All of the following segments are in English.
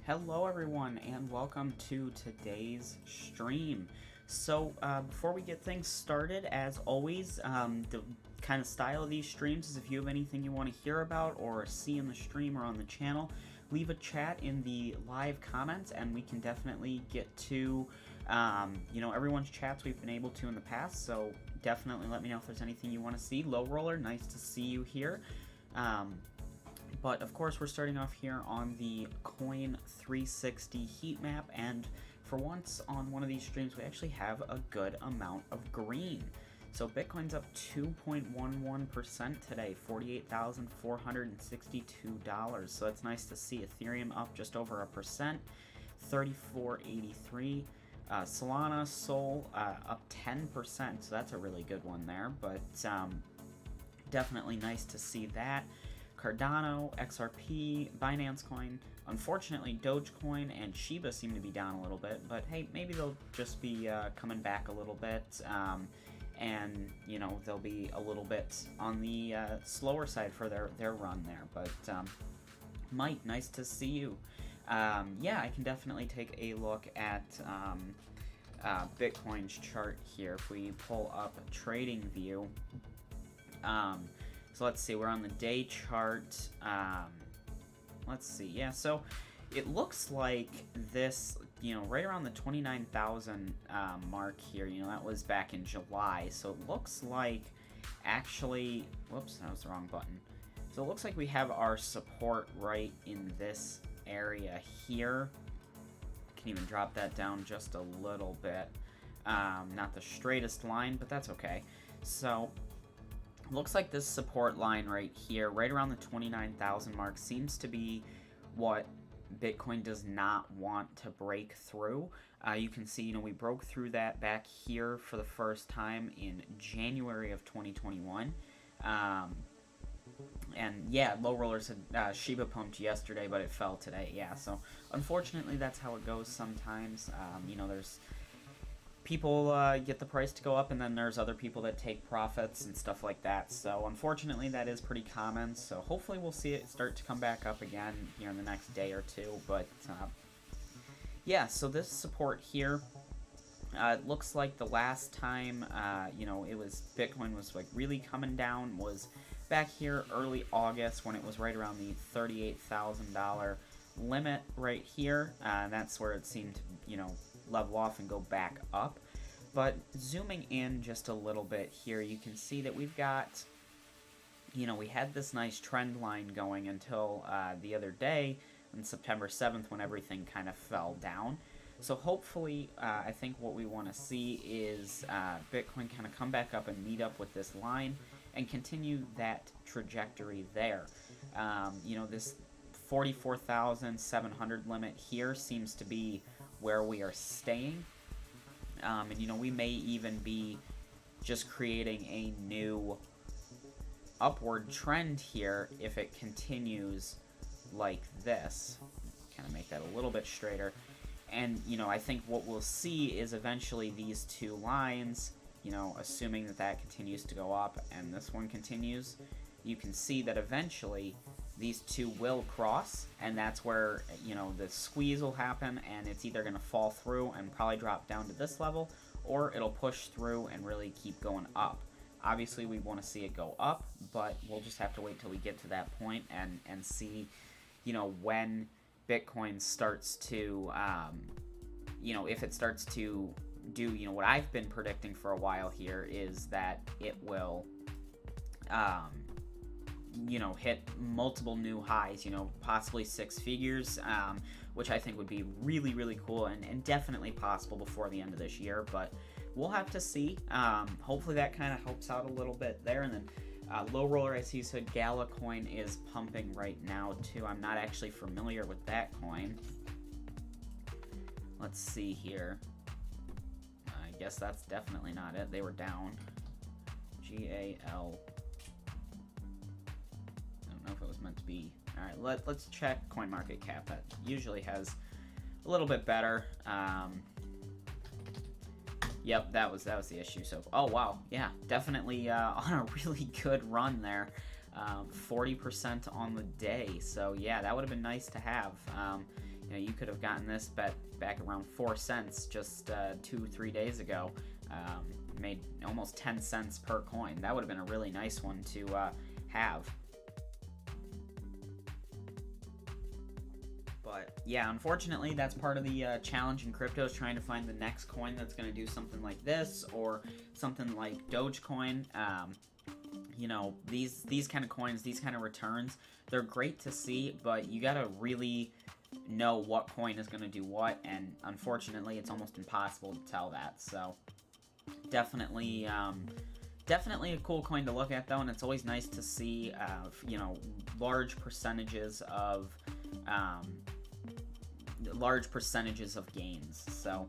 Hello everyone and welcome to today's stream. So before we get things started, as always, the kind of style of these streams is if you have anything you want to hear about or see in the stream or on the channel, leave a chat in the live comments and we can definitely get to everyone's chats we've been able to in the past. So definitely let me know if there's anything you want to see. Low Roller, nice to see you here. But of course we're starting off here on the Coin 360 heat map, and for once on one of these streams we actually have a good amount of green. So Bitcoin's up 2.11% today, $48,462. So that's nice to see. Ethereum up just over 1%, 34.83. Solana, Sol up 10%, so that's a really good one there. But definitely nice to see that. Cardano, XRP, Binance Coin. Unfortunately, Dogecoin and Shiba seem to be down a little bit, but hey, maybe they'll just be coming back a little bit, and they'll be a little bit on the slower side for their run there. But Mike, nice to see you. Yeah, I can definitely take a look at Bitcoin's chart here. If we pull up TradingView. So let's see, we're on the day chart. Let's see, yeah, so it looks like this, right around the 29,000 mark here, that was back in July. So it looks like, actually, whoops, that was the wrong button. So it looks like we have our support right in this area here. Can even drop that down just a little bit. Not the straightest line, but that's okay. So looks like this support line right here, right around the 29,000 mark, seems to be what Bitcoin does not want to break through. You can see, we broke through that back here for the first time in January of 2021. And yeah, Low Roller said Shiba pumped yesterday, but it fell today. Yeah, so unfortunately that's how it goes sometimes. There's people get the price to go up, and then there's other people that take profits and stuff like that. So unfortunately that is pretty common. So hopefully we'll see it start to come back up again here in the next day or two. But yeah, so this support here, it looks like the last time it was Bitcoin was like really coming down was back here early August, when it was right around the $38,000 limit right here. That's where it seemed to level off and go back up. But zooming in just a little bit here, you can see that we've got, we had this nice trend line going until the other day on September 7th, when everything kind of fell down. So hopefully, I think what we want to see is Bitcoin kind of come back up and meet up with this line and continue that trajectory there. This 44,700 limit here seems to be where we are staying. And we may even be just creating a new upward trend here if it continues like this. Kind of make that a little bit straighter. And, I think what we'll see is eventually these two lines, assuming that continues to go up and this one continues, you can see that eventually these two will cross, and that's where, the squeeze will happen, and it's either going to fall through and probably drop down to this level, or it'll push through and really keep going up. Obviously, we want to see it go up, but we'll just have to wait till we get to that point and see, when Bitcoin starts to, if it starts to do, what I've been predicting for a while here is that it will, hit multiple new highs, possibly six figures, which I think would be really, really cool and definitely possible before the end of this year. But we'll have to see. Hopefully that kind of helps out a little bit there. And then Low Roller, I see, said Gala coin is pumping right now too. I'm not actually familiar with that coin. Let's see here. I guess that's definitely not it. They were down. GAL. I don't know if it was meant to be. All right, let's check CoinMarketCap. That usually has a little bit better. Yep, that was the issue. So, oh wow, yeah, definitely on a really good run there. 40% on the day. So yeah, that would have been nice to have. You know, you could have gotten this bet back around 4 cents just 2-3 days ago. Made almost 10 cents per coin. That would have been a really nice one to have. But yeah, unfortunately, that's part of the challenge in crypto, is trying to find the next coin that's going to do something like this or something like Dogecoin. You know, these kind of coins, these kind of returns, they're great to see, but you got to really know what coin is going to do what, and unfortunately, it's almost impossible to tell that. So definitely a cool coin to look at, though, and it's always nice to see, you know, large percentages of gains. So,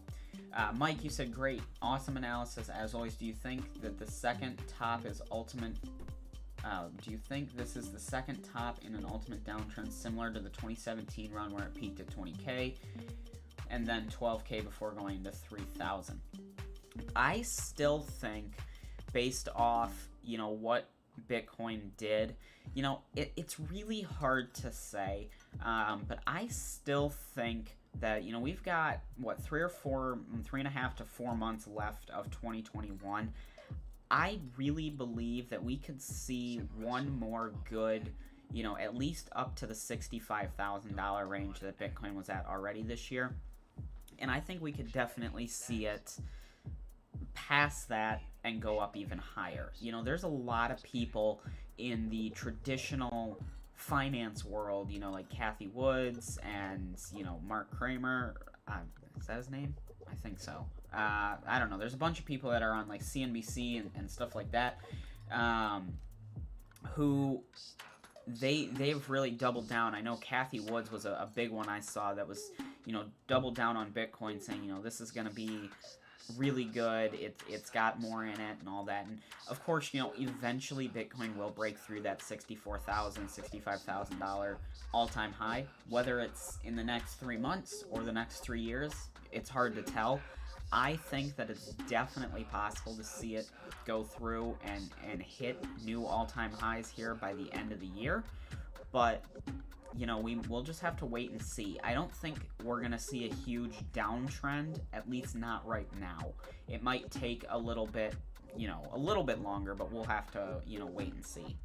Mike, you said great, awesome analysis as always. Do you think that the second top is ultimate? Do you think this is the second top in an ultimate downtrend, similar to the 2017 run where it peaked at 20K and then 12K before going to 3,000? I still think, based off, you know, what Bitcoin did, you know, it's really hard to say, but I still think that, you know, we've got, what, 3.5 to 4 months left of 2021. I really believe that we could see one more good, you know, at least up to the $65,000 range that Bitcoin was at already this year. And I think we could definitely see it past that and go up even higher. You know, there's a lot of people in the traditional finance world, you know, like Cathie Woods and, you know, Mark Kramer. Is that his name? I think so. I don't know. There's a bunch of people that are on like CNBC and stuff like that, who they've really doubled down. I know Cathie Woods was a big one I saw that was, you know, doubled down on Bitcoin, saying, you know, this is going to be really good, it's got more in it and all that. And of course, you know, eventually Bitcoin will break through that $64,000, $65,000 all-time high. Whether it's in the next 3 months or the next 3 years, it's hard to tell. I think that it's definitely possible to see it go through and hit new all-time highs here by the end of the year. But, you know, we'll just have to wait and see. I don't think we're going to see a huge downtrend, at least not right now. It might take a little bit, you know, a little bit longer, but we'll have to, you know, wait and see.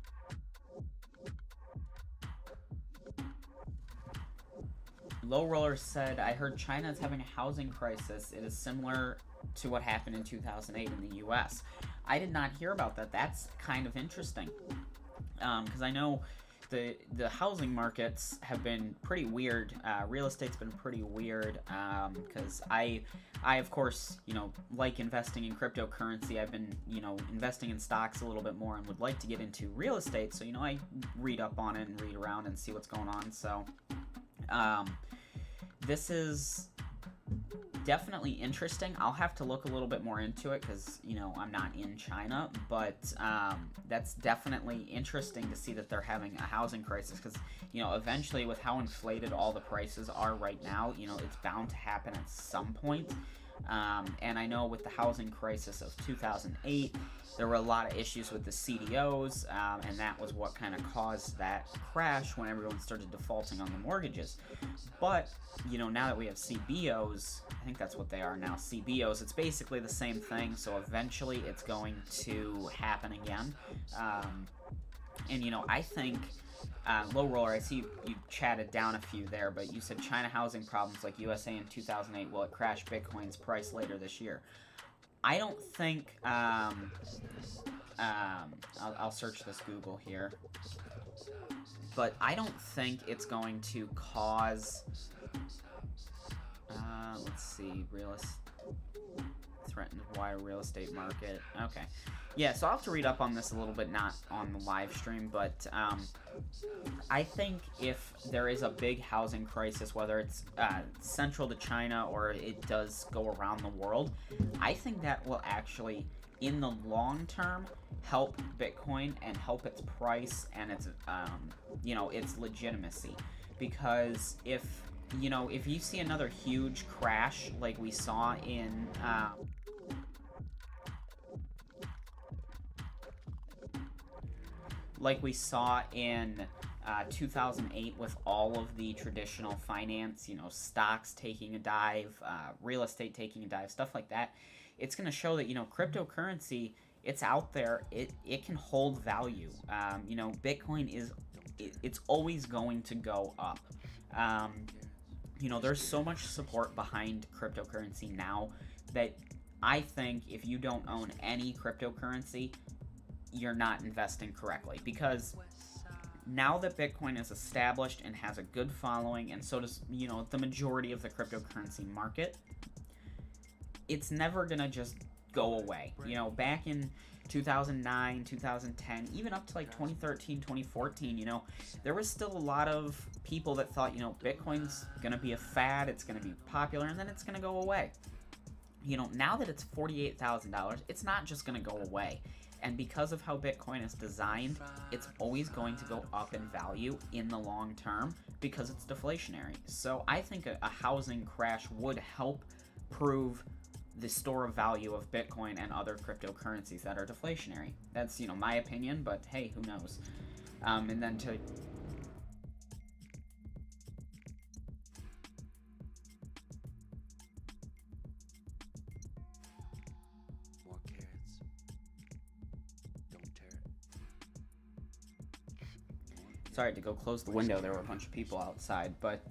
Low Roller said, I heard China is having a housing crisis. It is similar to what happened in 2008 in the US. I did not hear about that. That's kind of interesting. Because I know the housing markets have been pretty weird. Real estate's been pretty weird, because I of course, you know, like investing in cryptocurrency. I've been, you know, investing in stocks a little bit more and would like to get into real estate. So, you know, I read up on it and read around and see what's going on. So, this is definitely interesting. I'll have to look a little bit more into it because, you know, I'm not in China, but that's definitely interesting to see that they're having a housing crisis because, you know, eventually with how inflated all the prices are right now, you know, it's bound to happen at some point. And I know with the housing crisis of 2008, there were a lot of issues with the CDOs, and that was what kind of caused that crash when everyone started defaulting on the mortgages. But, you know, now that we have CBOs, I think that's what they are now, CBOs, it's basically the same thing, so eventually it's going to happen again. And, you know, I think, Low Roller, I see you chatted down a few there, but you said China housing problems like USA in 2008, will it crash Bitcoin's price later this year? I don't think, I'll search this Google here, but I don't think it's going to cause, let's see, threatens wider real estate market. Okay. Yeah, so I'll have to read up on this a little bit, not on the live stream, but I think if there is a big housing crisis, whether it's central to China or it does go around the world, I think that will actually, in the long term, help Bitcoin and help its price and its its legitimacy. Because if you see another huge crash like we saw in 2008 with all of the traditional finance, stocks taking a dive, real estate taking a dive, stuff like that, it's going to show that, cryptocurrency, it's out there, it can hold value. Bitcoin it's always going to go up. There's so much support behind cryptocurrency now that I think if you don't own any cryptocurrency, you're not investing correctly, because now that Bitcoin is established and has a good following, and so does the majority of the cryptocurrency market, it's never gonna just go away. Back in 2009, 2010, even up to like 2013, 2014, there was still a lot of people that thought, Bitcoin's gonna be a fad, it's gonna be popular, and then it's gonna go away. Now that it's $48,000, it's not just gonna go away. And because of how Bitcoin is designed, it's always going to go up in value in the long term because it's deflationary. So I think a housing crash would help prove the store of value of Bitcoin and other cryptocurrencies that are deflationary. That's, my opinion, but hey, who knows? And then to... Sorry to go close the window, there were a bunch of people outside, but,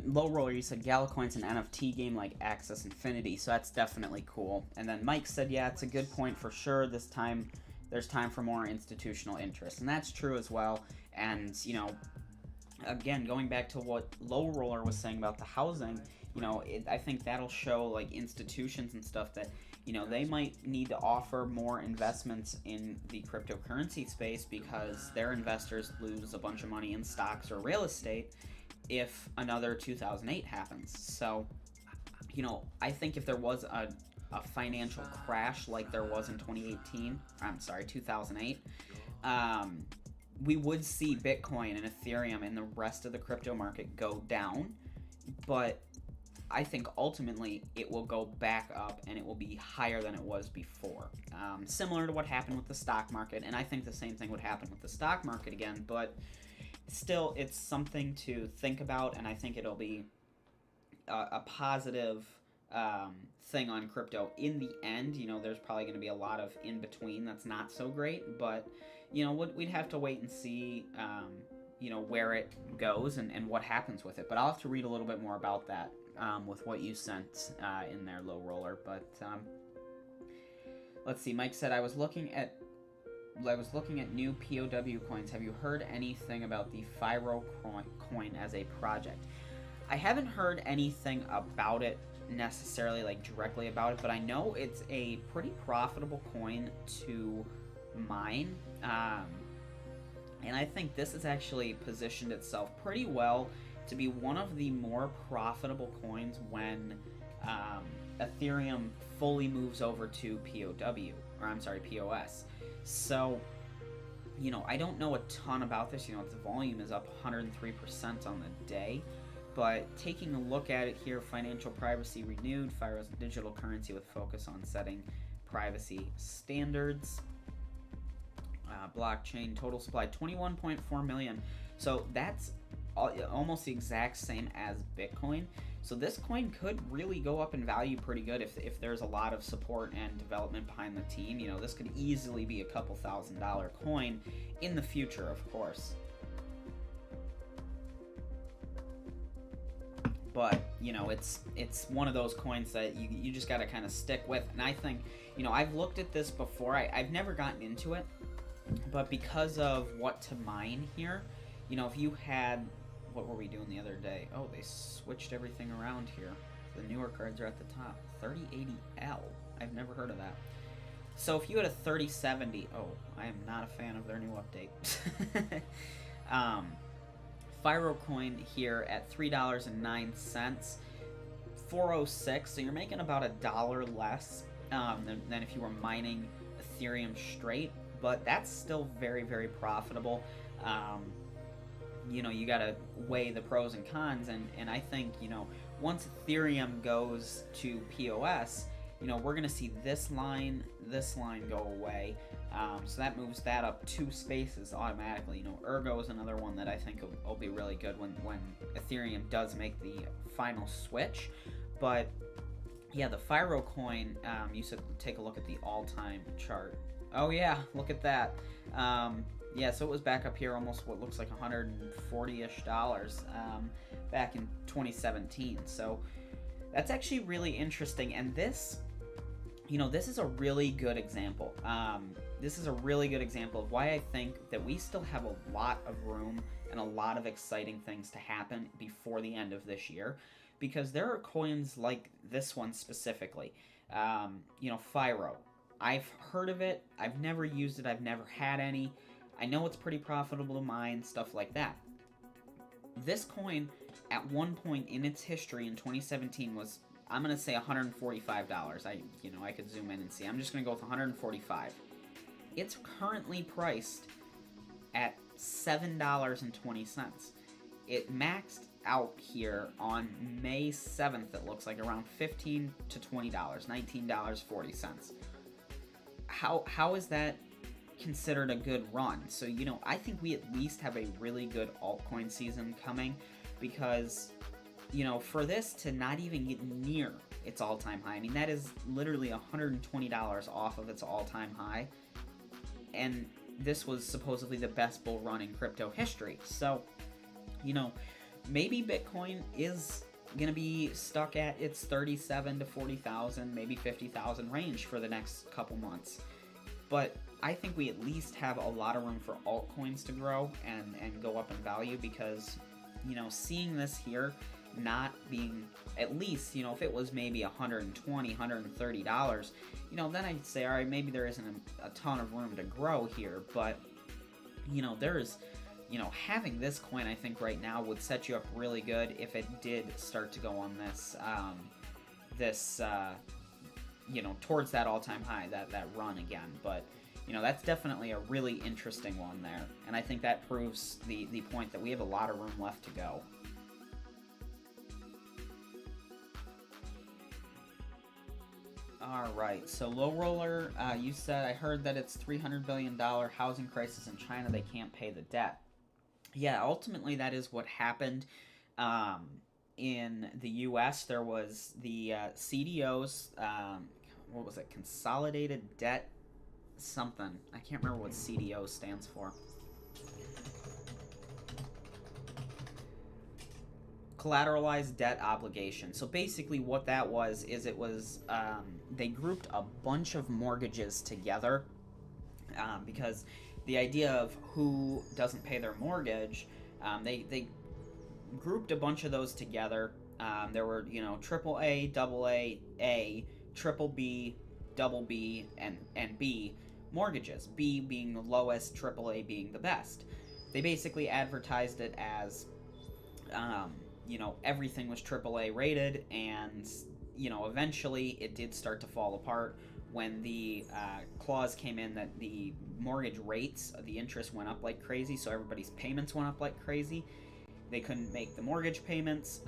Low Roller, you said Galacoin's an NFT game like Axis Infinity, so that's definitely cool. And then Mike said, yeah, it's a good point for sure, there's time for more institutional interest, and that's true as well. And, again, going back to what Low Roller was saying about the housing, I think that'll show, like, institutions and stuff that, they might need to offer more investments in the cryptocurrency space because their investors lose a bunch of money in stocks or real estate if another 2008 happens. So, I think if there was a financial crash like there was in 2008, we would see Bitcoin and Ethereum and the rest of the crypto market go down, but I think ultimately it will go back up and it will be higher than it was before. Similar to what happened with the stock market, and I think the same thing would happen with the stock market again, but still, it's something to think about, and I think it'll be a positive thing on crypto. In the end, there's probably going to be a lot of in-between that's not so great, but, we'd have to wait and see, where it goes and what happens with it. But I'll have to read a little bit more about that with what you sent in there, Low Roller. But let's see, Mike said, I was looking at new POW coins. Have you heard anything about the Fyro coin as a project? I haven't heard anything about it necessarily, like directly about it, but I know it's a pretty profitable coin to mine. And I think this has actually positioned itself pretty well to be one of the more profitable coins when Ethereum fully moves over to POS. So, I don't know a ton about this. Its volume is up 103% on the day. But taking a look at it here, financial privacy renewed, Fyro's digital currency with focus on setting privacy standards. Blockchain total supply 21.4 million. So that's almost the exact same as Bitcoin. So this coin could really go up in value pretty good if there's a lot of support and development behind the team. This could easily be a couple $1,000 coin in the future, of course. But, it's one of those coins that you just got to kind of stick with. And I think, I've looked at this before. I've never gotten into it. But because of what to mine here, if you had... What were we doing the other day? Oh, they switched everything around here. The newer cards are at the top. 3080L. I've never heard of that. So if you had a 3070, oh, I am not a fan of their new update. Firocoin here at $3.09, 406. So you're making about $1 less than if you were mining Ethereum straight, but that's still very, very profitable. You know, you gotta weigh the pros and cons, and I think, you know, once Ethereum goes to POS, you know, we're gonna see this line go away, so that moves that up 2 spaces automatically. You know, Ergo is another one that I think will be really good when Ethereum does make the final switch. But yeah, the Firocoin, you said take a look at the all-time chart. Oh yeah, look at that. Yeah, so it was back up here almost what looks like $140-ish back in 2017. So that's actually really interesting. And this, you know, this is a really good example. This is a really good example of why I think that we still have a lot of room and a lot of exciting things to happen before the end of this year. Because there are coins like this one specifically. You know, Firo. I've heard of it. I've never used it. I've never had any. I know it's pretty profitable to mine, stuff like that. This coin, at one point in its history in 2017, was, I'm gonna say $145. I could zoom in and see. I'm just gonna go with $145. It's currently priced at $7.20. It maxed out here on May 7th. It looks like around $15 to $20, $19.40. How is that considered a good run? So, you know, I think we at least have a really good altcoin season coming, because, you know, for this to not even get near its all-time high, I mean, that is literally $120 off of its all-time high, and this was supposedly the best bull run in crypto history. So, you know, maybe Bitcoin is gonna be stuck at its 37 to 40,000, maybe 50,000 range for the next couple months, but I think we at least have a lot of room for altcoins to grow and go up in value, because, you know, seeing this here not being, at least, you know, if it was maybe $120, $130, you know, then I'd say, all right, maybe there isn't a ton of room to grow here, but, you know, there's, you know, having this coin, I think right now would set you up really good if it did start to go on this, you know, towards that all-time high, that run again. But, you know, that's definitely a really interesting one there, and I think that proves the point that we have a lot of room left to go. Alright, so Low Roller, you said, I heard that it's $300 billion housing crisis in China, they can't pay the debt. Yeah, ultimately that is what happened. In the U.S., there was the CDOs, what was it, Consolidated Debt something. I can't remember what CDO stands for. Collateralized debt obligation. So basically what that was is it was, they grouped a bunch of mortgages together, because the idea of who doesn't pay their mortgage, they grouped a bunch of those together. There were, you know, AAA, AA, triple B, double B, and B mortgages. B being the lowest, AAA being the best. They basically advertised it as, you know, everything was AAA rated, and, you know, eventually it did start to fall apart when the clause came in that the mortgage rates, the interest went up like crazy, so everybody's payments went up like crazy. They couldn't make the mortgage payments,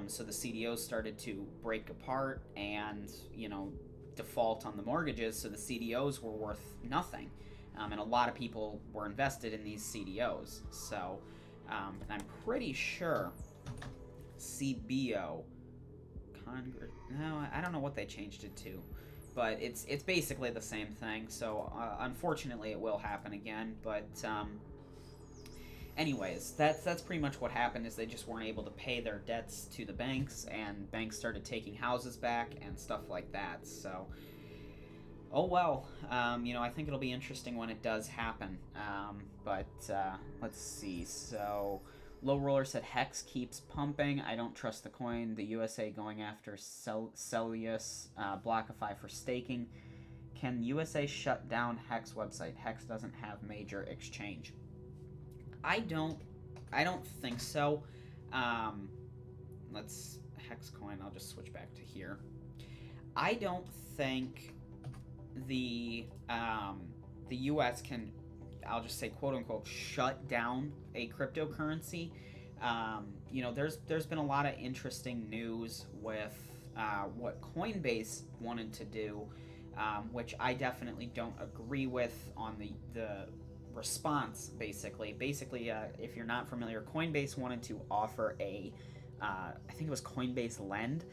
so the CDOs started to break apart and, you know, default on the mortgages, so the CDOs were worth nothing. And a lot of people were invested in these CDOs. So, I'm pretty sure Speo, no, I don't know what they changed it to, but it's basically the same thing. So, unfortunately, it will happen again. But, anyways, that's pretty much what happened. Is they just weren't able to pay their debts to the banks, and banks started taking houses back and stuff like that. So, oh well, you know, I think it'll be interesting when it does happen. But let's see. So, Low Roller said Hex keeps pumping. I don't trust the coin. The USA going after Celius, Blockify for staking. Can USA shut down Hex website? Hex doesn't have major exchange. I don't think so. Let's Hex coin. I'll just switch back to here. I don't think the U.S. can, I'll just say quote unquote, shut down a cryptocurrency. There's been a lot of interesting news with what Coinbase wanted to do, which I definitely don't agree with on the response. Basically, if you're not familiar, Coinbase wanted to offer I think it was Coinbase Lend,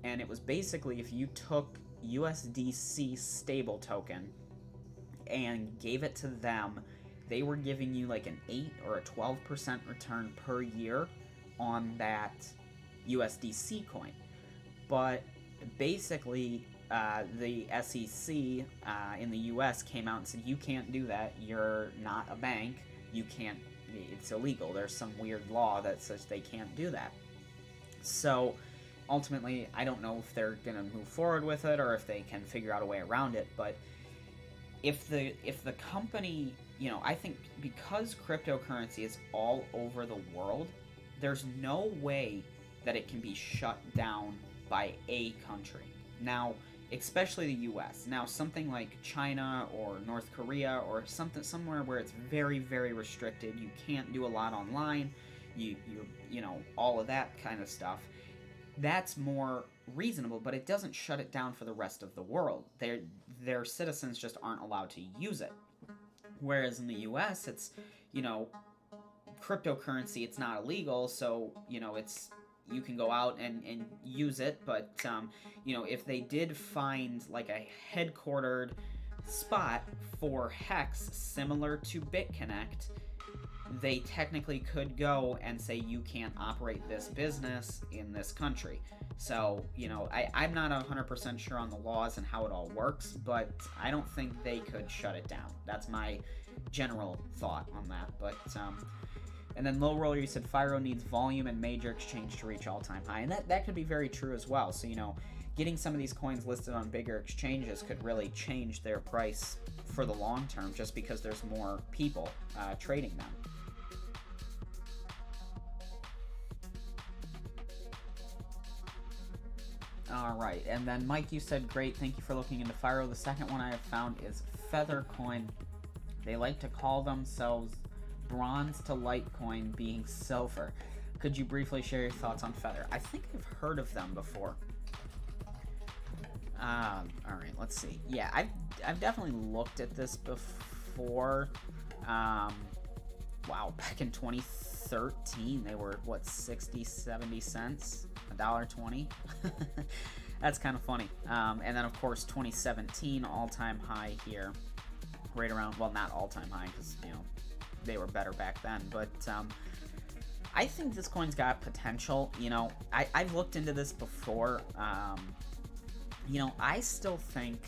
and it was basically if you took USDC stable token and gave it to them, they were giving you like an 8 or a 12% return per year on that USDC coin. But basically, the SEC in the US came out and said, you can't do that. You're not a bank. You can't, it's illegal. There's some weird law that says they can't do that. So ultimately, I don't know if they're going to move forward with it or if they can figure out a way around it. But if the company, I think because cryptocurrency is all over the world, there's no way that it can be shut down by a country. Now, especially the U.S. Now, something like China or North Korea or somewhere where it's very, very restricted, you can't do a lot online, you're all of that kind of stuff. That's more reasonable, but it doesn't shut it down for the rest of the world. Their citizens just aren't allowed to use it. Whereas in the U.S., it's, cryptocurrency, it's not illegal, so, it's, you can go out and use it, but, if they did find, like, a headquartered spot for Hex similar to BitConnect, they technically could go and say you can't operate this business in this country. So, I'm not 100% sure on the laws and how it all works, but I don't think they could shut it down. That's my general thought on that. But, and then Low Roller, you said Fyro needs volume and major exchange to reach all-time high. And that could be very true as well. So, getting some of these coins listed on bigger exchanges could really change their price for the long term just because there's more people trading them. Alright, and then Mike, you said, great, thank you for looking into Fyro. The second one I have found is Feathercoin. They like to call themselves bronze to Litecoin, being silver. Could you briefly share your thoughts on Feather? I think I've heard of them before. Alright, let's see. Yeah, I've definitely looked at this before. Wow, back in 2013, they were, what, 60, 70 cents? $1.20. That's kind of funny. And then, of course, 2017, all-time high here. Right around, well, not all-time high, because, they were better back then. But I think this coin's got potential. I've looked into this before. I still think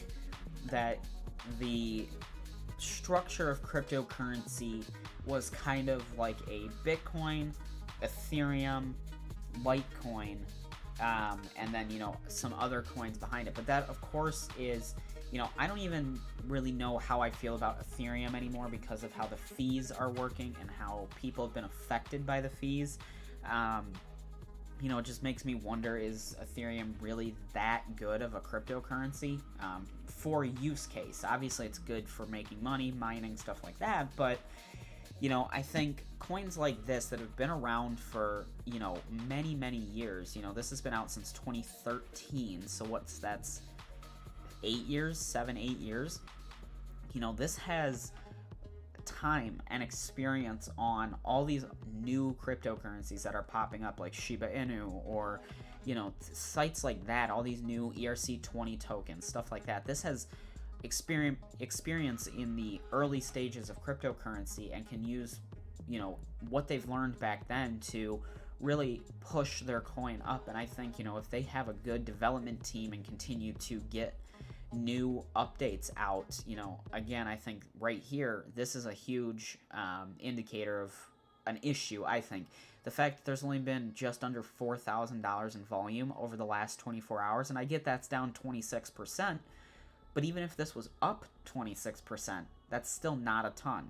that the structure of cryptocurrency was kind of like a Bitcoin, Ethereum, Litecoin, and then, some other coins behind it. But that, of course, is, I don't even really know how I feel about Ethereum anymore because of how the fees are working and how people have been affected by the fees. It just makes me wonder, is Ethereum really that good of a cryptocurrency for use case? Obviously, it's good for making money, mining, stuff like that, but I think coins like this that have been around for, many, many years, this has been out since 2013, so that's 8 years, 7, 8 years, this has time and experience on all these new cryptocurrencies that are popping up, like Shiba Inu or, sites like that, all these new ERC20 tokens, stuff like that. This has experience in the early stages of cryptocurrency and can use, what they've learned back then to really push their coin up. And I think, if they have a good development team and continue to get new updates out, again, I think right here, this is a huge indicator of an issue, I think. The fact that there's only been just under $4,000 in volume over the last 24 hours, and I get that's down 26%, but even if this was up 26%, that's still not a ton.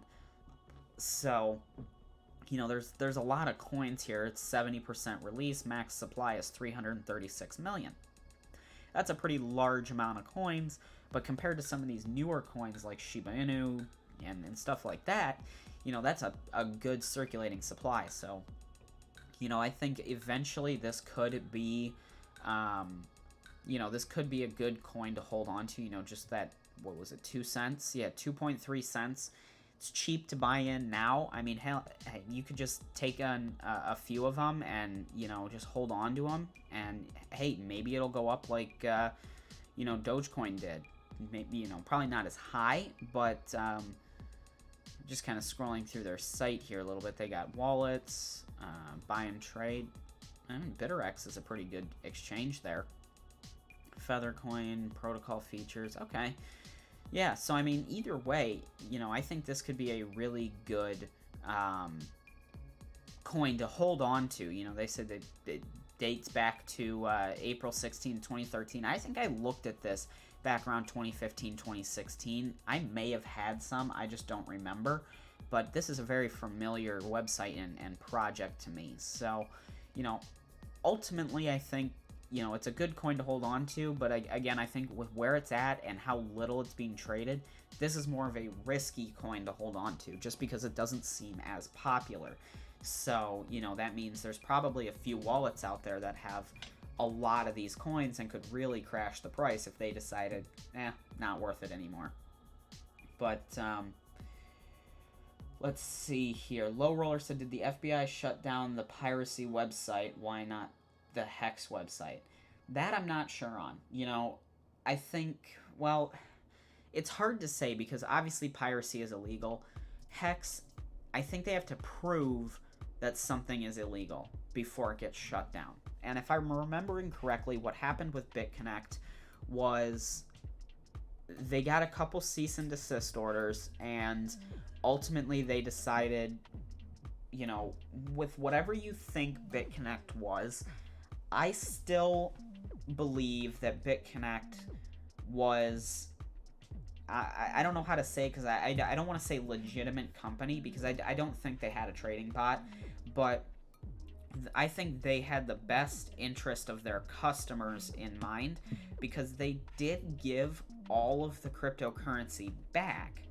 So, you know, there's a lot of coins here. It's 70% release. Max supply is 336 million. That's a pretty large amount of coins, but compared to some of these newer coins like Shiba Inu and stuff like that, you know, that's a good circulating supply. So, you know, I think eventually this could be, you know, this could be a good coin to hold on to. You know, just that, what was it, 2 cents? Yeah, 2.3 cents. It's cheap to buy in now. I mean, hell, you could just take on a few of them and, you know, just hold on to them. And, hey, maybe it'll go up like, you know, Dogecoin did. Maybe, you know, probably not as high, but just kind of scrolling through their site here a little bit. They got wallets, buy and trade. I mean, BitterX is a pretty good exchange there. Feathercoin, protocol features. Okay. Yeah, so I mean, either way, you know, I think this could be a really good coin to hold on to. You know, they said that it dates back to April 16, 2013. I think I looked at this back around 2015, 2016. I may have had some, I just don't remember. But this is a very familiar website and project to me. So, you know, ultimately, I think, you know, it's a good coin to hold on to, but again, I think with where it's at and how little it's being traded, this is more of a risky coin to hold on to, just because it doesn't seem as popular. So, you know, that means there's probably a few wallets out there that have a lot of these coins and could really crash the price if they decided, not worth it anymore. But, let's see here. Low Roller said, did the FBI shut down the piracy website? Why not the Hex website? That I'm not sure on. You know, I think, well, it's hard to say because obviously piracy is illegal. Hex, I think they have to prove that something is illegal before it gets shut down. And if I'm remembering correctly, what happened with BitConnect was they got a couple cease and desist orders, and ultimately they decided, you know, with whatever you think BitConnect was, I still believe that BitConnect was, I don't know how to say, because I don't want to say legitimate company, because I don't think they had a trading bot, but I think they had the best interest of their customers in mind, because they did give all of the cryptocurrency back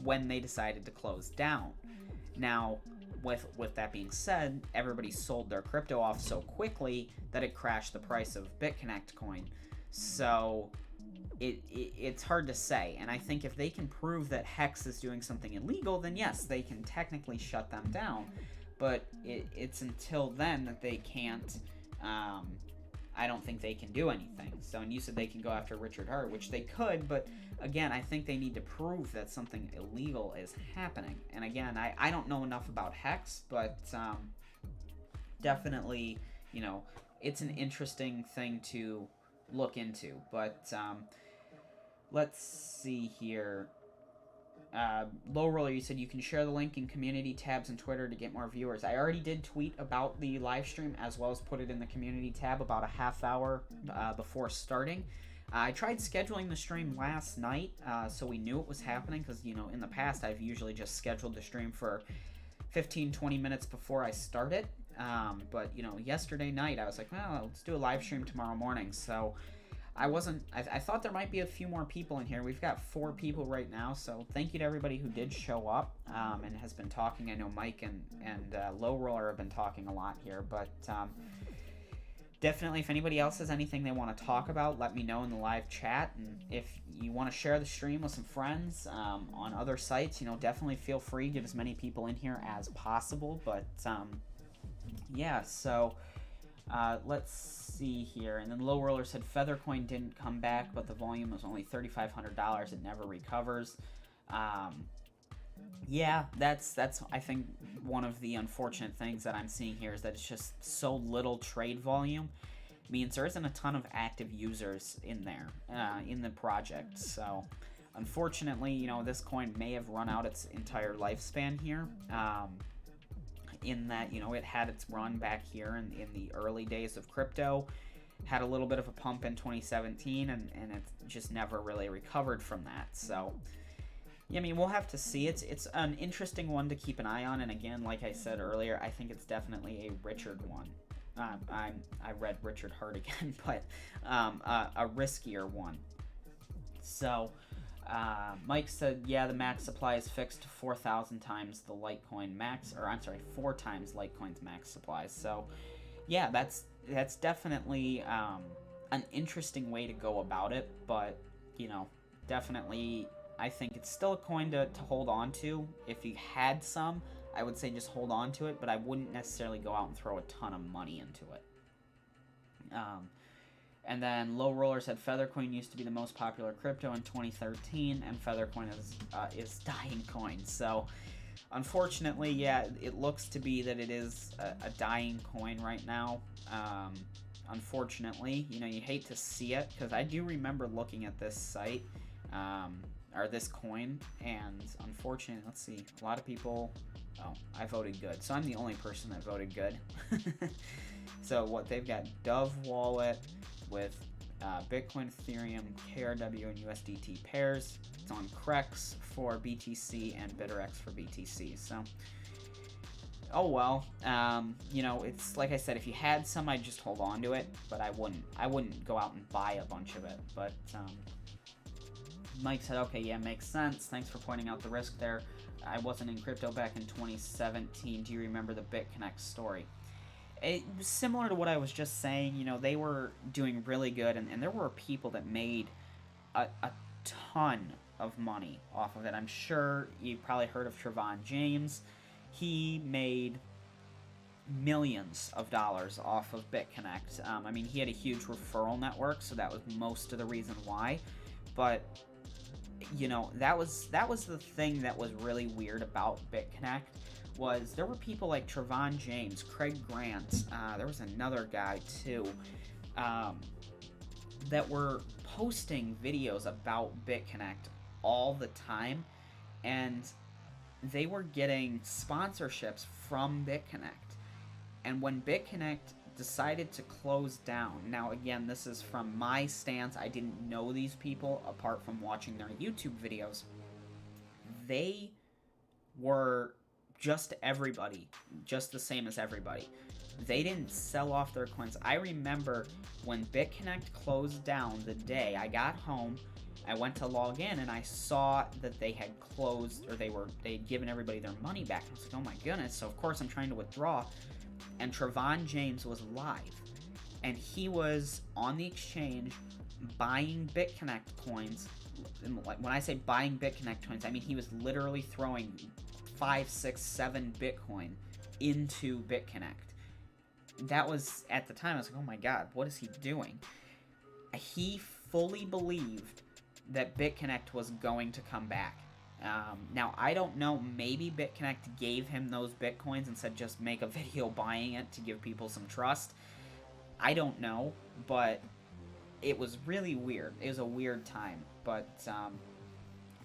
when they decided to close down. Now, with that being said, everybody sold their crypto off so quickly that it crashed the price of BitConnect coin. So it's hard to say. And I think if they can prove that Hex is doing something illegal, then yes, they can technically shut them down. But it's until then that they can't, I don't think they can do anything. So, and you said they can go after Richard Hart, which they could, but again, I think they need to prove that something illegal is happening. And again, I don't know enough about Hex, but definitely, you know, it's an interesting thing to look into. But let's see here. Low Roller, you said you can share the link in community tabs and Twitter to get more viewers. I already did tweet about the live stream, as well as put it in the community tab about a half hour before starting. I tried scheduling the stream last night, so we knew it was happening, because, you know, in the past I've usually just scheduled the stream for 15-20 minutes before I start it. But, you know, yesterday night I was like, well, let's do a live stream tomorrow morning. So I thought there might be a few more people in here. We've got 4 people right now, so thank you to everybody who did show up and has been talking. I know Mike and Low Roller have been talking a lot here, but definitely if anybody else has anything they want to talk about, let me know in the live chat. And if you want to share the stream with some friends on other sites, you know, definitely feel free. Get as many people in here as possible. But yeah, so let's see here. And then Low Roller said Feathercoin didn't come back, but the volume was only $3,500. It never recovers. Yeah, that's I think one of the unfortunate things that I'm seeing here is that it's just so little trade volume. It means there isn't a ton of active users in there, in the project. So unfortunately, you know, this coin may have run out its entire lifespan here. in that, it had its run back here in the early days of crypto, had a little bit of a pump in 2017, and it just never really recovered from that. So, yeah, I mean, we'll have to see. It's an interesting one to keep an eye on, and again, like I said earlier, I think it's definitely a Richard one. I read Richard Hart again, but a riskier one. So, Mike said, yeah, the max supply is fixed to 4,000 times the Litecoin max, or I'm sorry, 4 times Litecoin's max supply. So, yeah, that's definitely an interesting way to go about it, but, definitely, I think it's still a coin to hold on to. If you had some, I would say just hold on to it, but I wouldn't necessarily go out and throw a ton of money into it. And then Low Roller said Feathercoin used to be the most popular crypto in 2013, and Feathercoin is dying coin. So, unfortunately, yeah, it looks to be that it is a dying coin right now. Unfortunately, you hate to see it, because I do remember looking at this site, or this coin, and unfortunately, let's see, a lot of people, I voted good, so I'm the only person that voted good. So what they've got, Dove Wallet with Bitcoin, Ethereum, KRW, and USDT pairs. It's on Crex for BTC and BitterX for BTC. So, oh well. It's like I said, if you had some, I'd just hold on to it, but I wouldn't go out and buy a bunch of it. But Mike said, okay, yeah, makes sense. Thanks for pointing out the risk there. I wasn't in crypto back in 2017. Do you remember the BitConnect story? It was similar to what I was just saying. They were doing really good, and there were people that made a ton of money off of it. I'm sure you probably heard of Trevon James. He made millions of dollars off of BitConnect. I mean, he had a huge referral network, so that was most of the reason why. But that was the thing that was really weird about BitConnect. Was there were people like Trevon James, Craig Grant, there was another guy too, that were posting videos about BitConnect all the time, and they were getting sponsorships from BitConnect. And when BitConnect decided to close down, now again, this is from my stance, I didn't know these people apart from watching their YouTube videos, they were just everybody, just the same as everybody. They didn't sell off their coins. I remember when BitConnect closed down the day I got home, I went to log in and I saw that they had closed, or they'd given everybody their money back. I was like, oh my goodness. So of course I'm trying to withdraw, and Trevon James was live, and he was on the exchange buying BitConnect coins. When I say buying BitConnect coins, I mean he was literally throwing 5, 6, 7 Bitcoin into BitConnect. That was, at the time, I was like, oh my god, what is he doing? He fully believed that BitConnect was going to come back. Now, I don't know, maybe BitConnect gave him those Bitcoins and said just make a video buying it to give people some trust. I don't know, but it was really weird. It was a weird time, but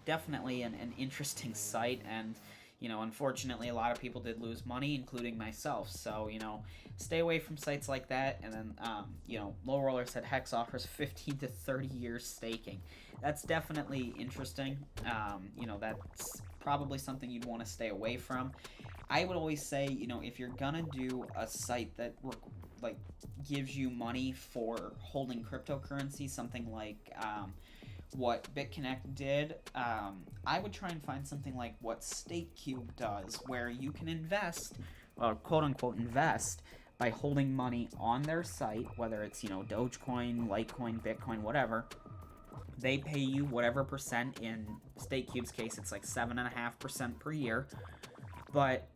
definitely an interesting site, and unfortunately, a lot of people did lose money, including myself. So, stay away from sites like that. And then, Low Roller said Hex offers 15 to 30 years staking. That's definitely interesting. That's probably something you'd want to stay away from. I would always say, if you're gonna do a site that gives you money for holding cryptocurrency, something like what BitConnect did, I would try and find something like what StakeCube does, where you can invest, or quote-unquote invest, by holding money on their site, whether it's, Dogecoin, Litecoin, Bitcoin, whatever. They pay you whatever percent. In StakeCube's case, it's like 7.5% per year. But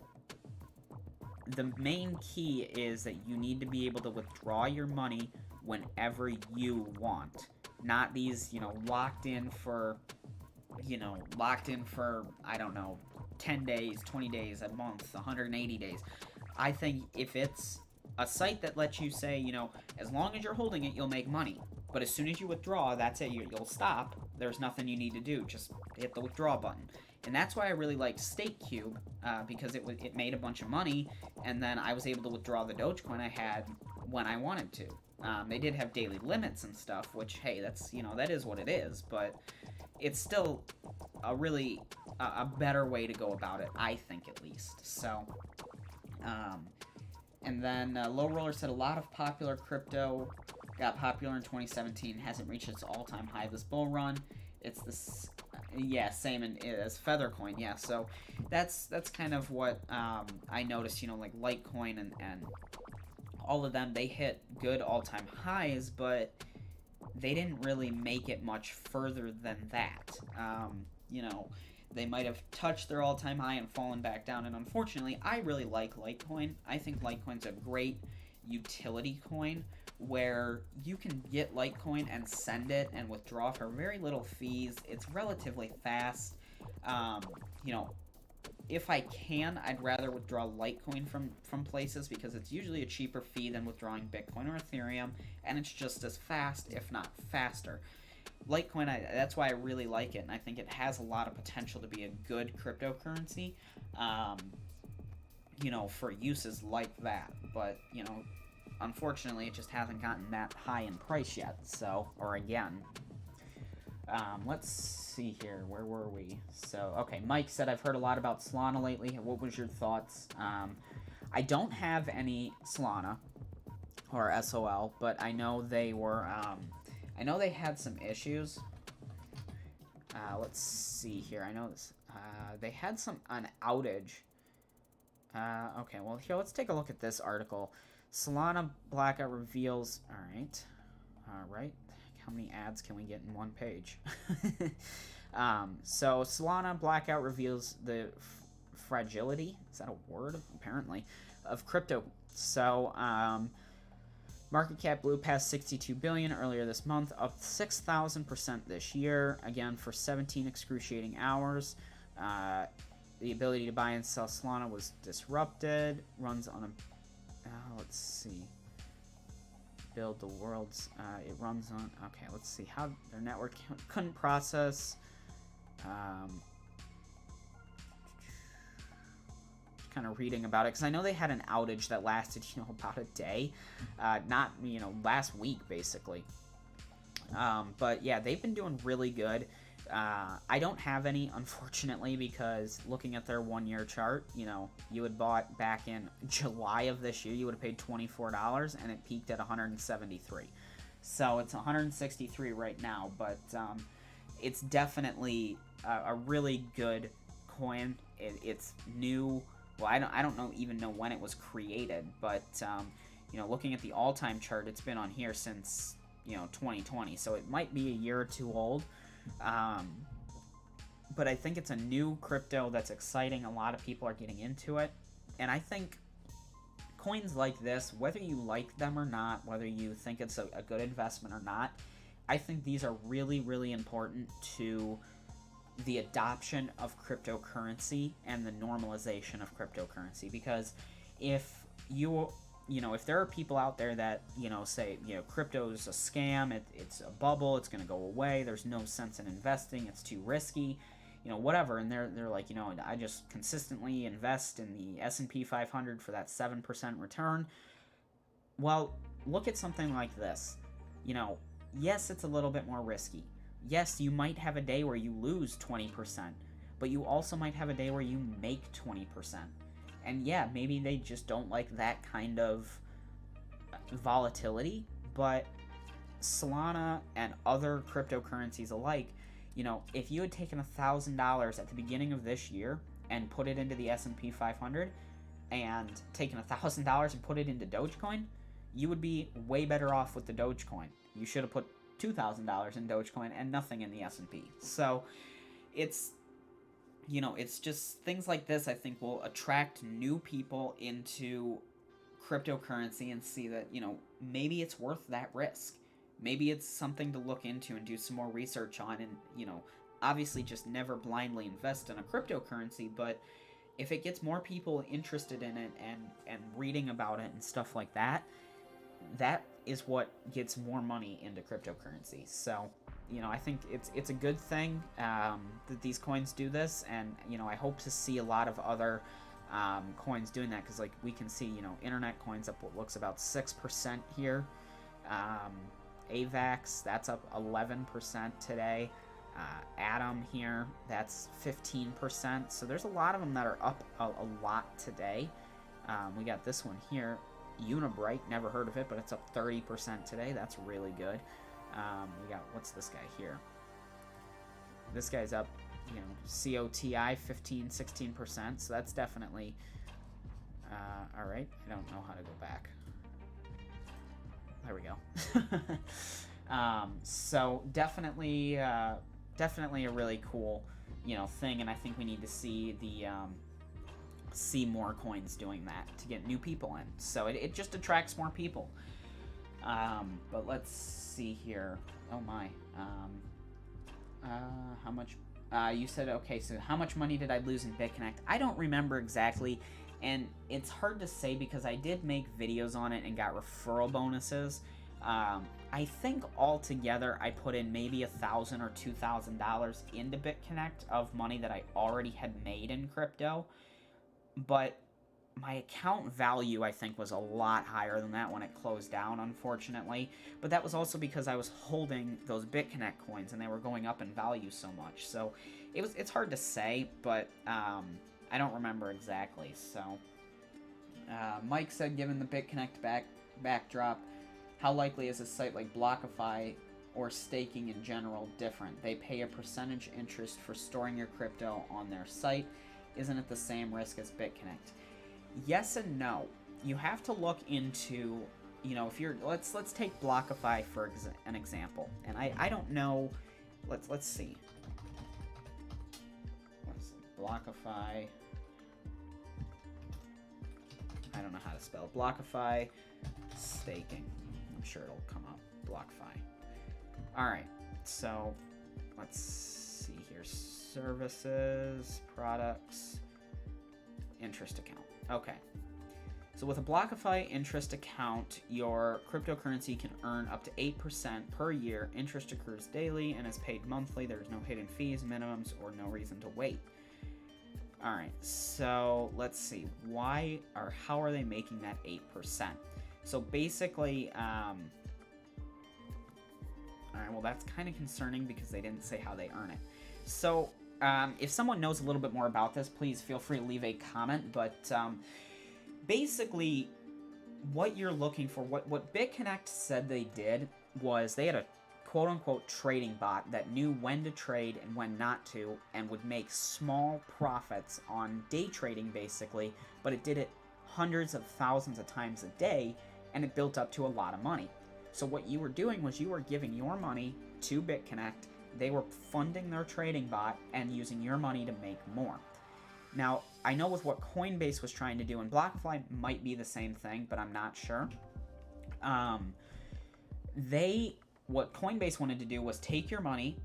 the main key is that you need to be able to withdraw your money whenever you want. Not these, locked in for, I don't know, 10 days, 20 days, a month, 180 days. I think if it's a site that lets you say, as long as you're holding it, you'll make money. But as soon as you withdraw, that's it, you'll stop. There's nothing you need to do. Just hit the withdraw button. And that's why I really liked StakeCube, because it made a bunch of money, and then I was able to withdraw the Dogecoin I had when I wanted to. They did have daily limits and stuff, which, hey, that's, that is what it is, but it's still a really a better way to go about it, I think, at least. So, and then Low Roller said a lot of popular crypto got popular in 2017, hasn't reached its all-time high this bull run. It's this, same as Feathercoin, yeah. So that's kind of what I noticed. Like Litecoin and all of them, they hit good all-time highs, but they didn't really make it much further than that. They might have touched their all-time high and fallen back down, and unfortunately, I really like Litecoin. I think Litecoin's a great utility coin where you can get Litecoin and send it and withdraw for very little fees. It's relatively fast. If I can, I'd rather withdraw Litecoin from places because it's usually a cheaper fee than withdrawing Bitcoin or Ethereum, and it's just as fast, if not faster. Litecoin, that's why I really like it, and I think it has a lot of potential to be a good cryptocurrency, for uses like that. But, unfortunately, it just hasn't gotten that high in price yet, or again. Let's see here. Where were we? So, okay, Mike said, I've heard a lot about Solana lately. What was your thoughts? I don't have any Solana or SOL, but I know they were, I know they had some issues. Let's see here. I know this, they had an outage. Okay, well, here, let's take a look at this article. Solana blackout reveals, alright, how many ads can we get in one page? So Solana blackout reveals the fragility, is that a word? Apparently, of crypto. So, market cap blew past 62 billion earlier this month, up 6,000% this year, again for 17 excruciating hours. The ability to buy and sell Solana was disrupted, runs on a, let's see, build the world's, it runs on, okay, let's see, how their network couldn't process, kind of reading about it, because I know they had an outage that lasted, about a day, not, last week, basically, but yeah, they've been doing really good. I don't have any, unfortunately, because looking at their 1 year chart, you had bought back in July of this year, you would have paid $24, and it peaked at 173. So it's 163 right now, but it's definitely a really good coin. It's new. Well, I don't even know when it was created, but looking at the all-time chart, it's been on here since 2020, so it might be a year or two old. But I think it's a new crypto that's exciting. A lot of people are getting into it. And I think coins like this, whether you like them or not, whether you think it's a good investment or not, I think these are really, really important to the adoption of cryptocurrency and the normalization of cryptocurrency. Because if if there are people out there that, say, crypto's a scam, it's a bubble, it's going to go away, there's no sense in investing, it's too risky, whatever, and they're like, I just consistently invest in the S&P 500 for that 7% return. Well, look at something like this. Yes, it's a little bit more risky. Yes, you might have a day where you lose 20%, but you also might have a day where you make 20%. And yeah, maybe they just don't like that kind of volatility, but Solana and other cryptocurrencies alike, if you had taken $1,000 at the beginning of this year and put it into the S&P 500 and taken $1,000 and put it into Dogecoin, you would be way better off with the Dogecoin. You should have put $2,000 in Dogecoin and nothing in the S&P. So it's just things like this, I think, will attract new people into cryptocurrency and see that, maybe it's worth that risk. Maybe it's something to look into and do some more research on and, obviously just never blindly invest in a cryptocurrency, but if it gets more people interested in it and reading about it and stuff like that, that is what gets more money into cryptocurrency. So, I think it's a good thing that these coins do this, and I hope to see a lot of other coins doing that, because like we can see, internet coins up what looks about 6% here. AVAX, that's up 11% today. Atom here, that's 15%. So there's a lot of them that are up a lot today. We got this one here, Unibright, never heard of it, but it's up 30% today. That's really good. We got, what's this guy here? This guy's up, COTI 15-16%, so that's definitely all right. I don't know how to go back. There we go. So definitely a really cool thing, and I think we need to see see more coins doing that to get new people in, so it just attracts more people. But let's see here. Oh my. How much? You said, okay, so how much money did I lose in BitConnect? I don't remember exactly, and it's hard to say because I did make videos on it and got referral bonuses. I think altogether I put in maybe $1,000 or $2,000 into BitConnect of money that I already had made in crypto, but my account value, I think, was a lot higher than that when it closed down, unfortunately. But that was also because I was holding those BitConnect coins, and they were going up in value so much. So it's hard to say, but I don't remember exactly. So Mike said, given the BitConnect backdrop, how likely is a site like BlockFi or staking in general different? They pay a percentage interest for storing your crypto on their site. Isn't it the same risk as BitConnect? Yes and no. You have to look into, if you're, let's take BlockFi for an example. And I don't know, let's see. What's BlockFi? I don't know how to spell it. BlockFi staking. I'm sure it'll come up. BlockFi. Alright, so let's see here. Services, products, interest account. Okay. So with a BlockFi interest account, your cryptocurrency can earn up to 8% per year. Interest accrues daily and is paid monthly. There's no hidden fees, minimums, or no reason to wait. Alright, so let's see. How are they making that 8%? So basically, alright, well that's kind of concerning because they didn't say how they earn it. So, if someone knows a little bit more about this, please feel free to leave a comment, but basically, what you're looking for, what BitConnect said they did was they had a quote-unquote trading bot that knew when to trade and when not to, and would make small profits on day trading, basically, but it did it hundreds of thousands of times a day, and it built up to a lot of money. So what you were doing was you were giving your money to BitConnect. They were funding their trading bot and using your money to make more. Now, I know with what Coinbase was trying to do, and BlockFi might be the same thing, but I'm not sure. What Coinbase wanted to do was take your money.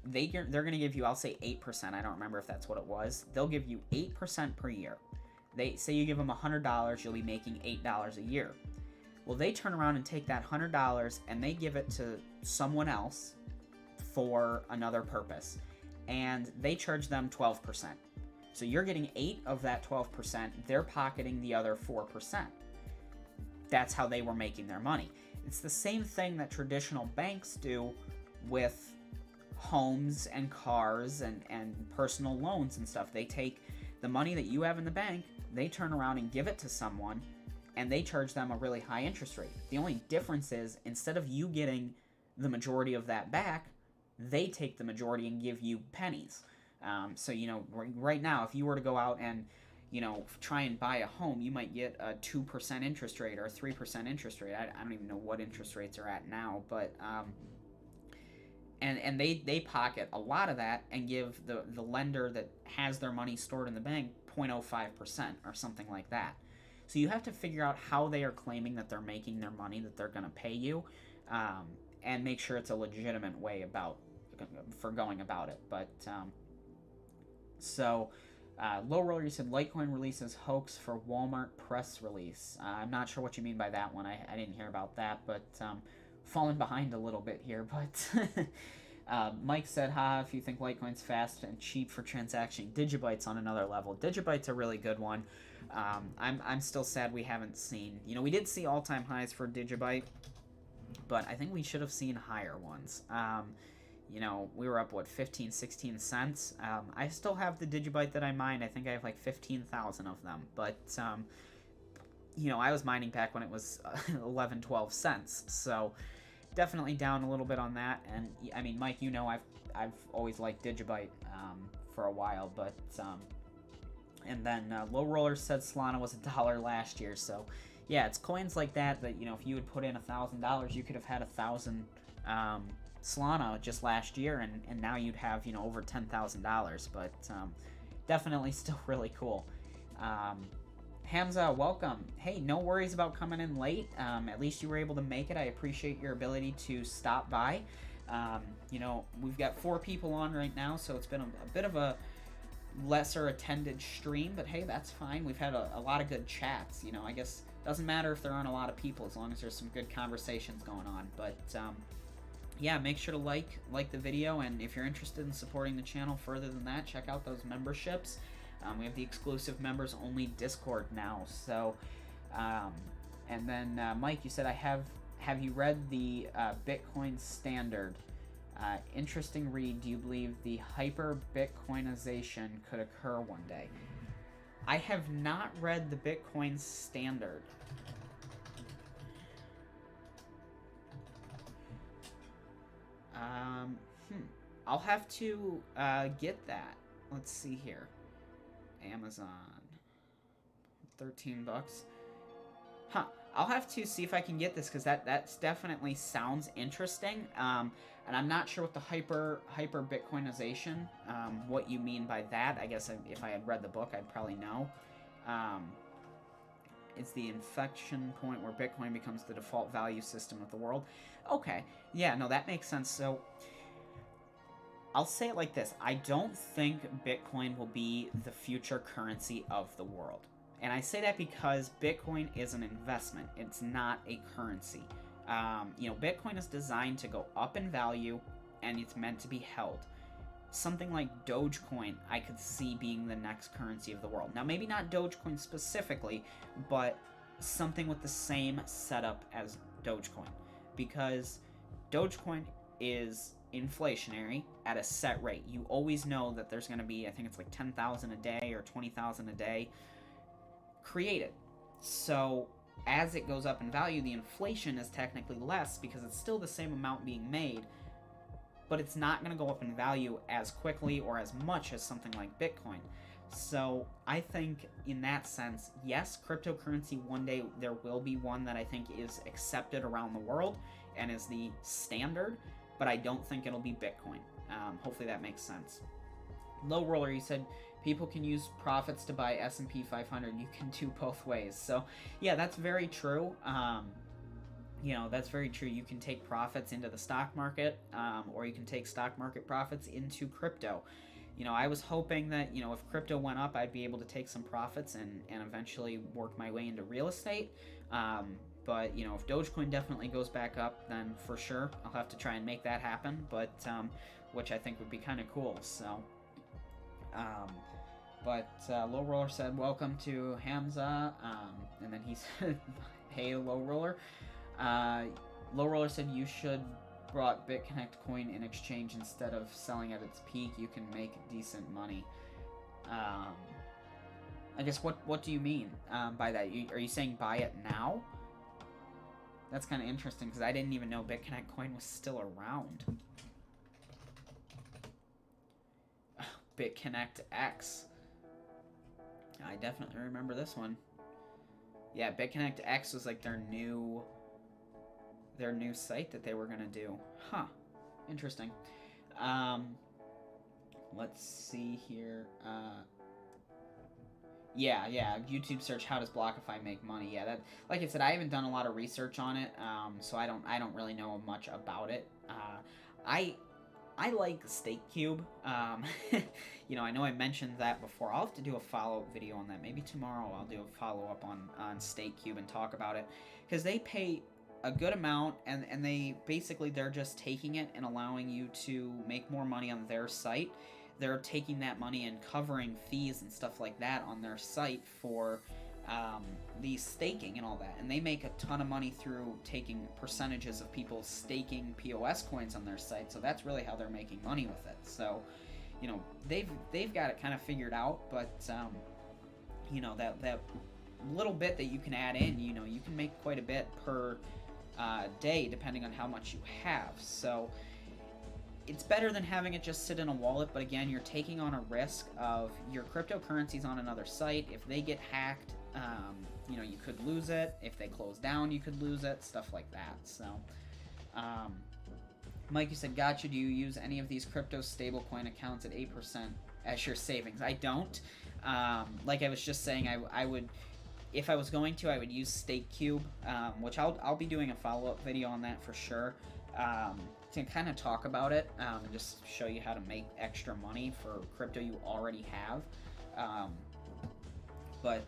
They're going to give you, I'll say 8%. I don't remember if that's what it was. They'll give you 8% per year. They say you give them $100, you'll be making $8 a year. Well, they turn around and take that $100 and they give it to someone else for another purpose, and they charge them 12%. So you're getting 8 of that 12%, they're pocketing the other 4%. That's how they were making their money. It's the same thing that traditional banks do with homes and cars and personal loans and stuff. They take the money that you have in the bank, they turn around and give it to someone, and they charge them a really high interest rate. The only difference is, instead of you getting the majority of that back, they take the majority and give you pennies. So, right now, if you were to go out and, try and buy a home, you might get a 2% interest rate or a 3% interest rate. I don't even know what interest rates are at now, but, and they pocket a lot of that and give the lender that has their money stored in the bank 0.05% or something like that. So you have to figure out how they are claiming that they're making their money, that they're going to pay you, and make sure it's a legitimate way for going about it. But Low Roller, you said Litecoin releases hoax for Walmart press release. I'm not sure what you mean by that one. I didn't hear about that, but falling behind a little bit here. But Mike said, haha, if you think Litecoin's fast and cheap for transaction, Digibyte's on another level. Digibyte's a really good one. I'm still sad we haven't seen, we did see all-time highs for Digibyte, but I think we should have seen higher ones. We were up, 15, 16 cents. I still have the Digibyte that I mined. I think I have like 15,000 of them, but I was mining back when it was 11, 12 cents, so definitely down a little bit on that. And I mean, Mike, I've always liked Digibyte for a while, but and then Low Roller said Solana was $1 last year, so yeah, it's coins like that if you would put in $1,000, you could have had 1,000 Solana just last year, and now you'd have over $10,000. But definitely still really cool. Hamza, welcome. Hey, no worries about coming in late. At least you were able to make it. I appreciate your ability to stop by. We've got 4 people on right now, so it's been a bit of a lesser attended stream, but hey, that's fine. We've had a lot of good chats. I guess it doesn't matter if there aren't a lot of people as long as there's some good conversations going on. But yeah, make sure to like the video, and if you're interested in supporting the channel further than that, check out those memberships. We have the exclusive members only Discord now. So, and then Mike, you said have you read the Bitcoin Standard? Interesting read. Do you believe the hyper Bitcoinization could occur one day? I have not read the Bitcoin Standard. I'll have to get that. Let's see here. Amazon, $13. Huh. I'll have to see if I can get this, because that's definitely sounds interesting. And I'm not sure what the hyper Bitcoinization, what you mean by that. I guess if I had read the book, I'd probably know. It's the inflection point where Bitcoin becomes the default value system of the world. Okay. Yeah, no, that makes sense. So I'll say it like this. I don't think Bitcoin will be the future currency of the world. And I say that because Bitcoin is an investment. It's not a currency. Bitcoin is designed to go up in value, and it's meant to be held. Something like Dogecoin, I could see being the next currency of the world. Now, maybe not Dogecoin specifically, but something with the same setup as Dogecoin. Because Dogecoin is inflationary at a set rate. You always know that there's going to be, I think it's like 10,000 a day or 20,000 a day created. So as it goes up in value, the inflation is technically less because it's still the same amount being made, but it's not going to go up in value as quickly or as much as something like Bitcoin. So I think in that sense, yes, cryptocurrency, one day there will be one that I think is accepted around the world and is the standard, but I don't think it'll be Bitcoin. Hopefully that makes sense. Low Roller, you said people can use profits to buy S&P 500. You can do both ways. So yeah, that's very true. That's very true. You can take profits into the stock market, or you can take stock market profits into crypto. I was hoping that, if crypto went up, I'd be able to take some profits and eventually work my way into real estate. But, if Dogecoin definitely goes back up, then for sure I'll have to try and make that happen, but which I think would be kind of cool. So, Low Roller said, welcome to Hamza, and then he said, hey, Low Roller. Low Roller said you should brought BitConnect coin in exchange instead of selling at its peak. You can make decent money. I guess what do you mean by that? Are you saying buy it now? That's kind of interesting because I didn't even know BitConnect coin was still around. BitConnect X. I definitely remember this one. Yeah, BitConnect X was like their new site that they were gonna do. Huh. Interesting. Let's see here. Yeah. YouTube search, how does BlockFi make money? Yeah, that, like I said, I haven't done a lot of research on it, so I don't really know much about it. I like StakeCube. I know I mentioned that before. I'll have to do a follow-up video on that. Maybe tomorrow I'll do a follow-up on StakeCube and talk about it, because they pay a good amount, and they're just taking it and allowing you to make more money on their site. They're taking that money and covering fees and stuff like that on their site for the staking and all that, and they make a ton of money through taking percentages of people staking POS coins on their site. So that's really how they're making money with it. So, you know, they've got it kind of figured out, but you know, that little bit that you can add in, you know, you can make quite a bit per day depending on how much you have. So it's better than having it just sit in a wallet, but again, you're taking on a risk of your cryptocurrencies on another site. If they get hacked, you know, you could lose it. If they close down, you could lose it, stuff like that. So, Mike, you said, gotcha, do you use any of these crypto stablecoin accounts at 8% as your savings? I don't. Like I was just saying, I would, if I was going to, I would use StakeCube, which I'll be doing a follow-up video on that for sure, to kind of talk about it, and just show you how to make extra money for crypto you already have. But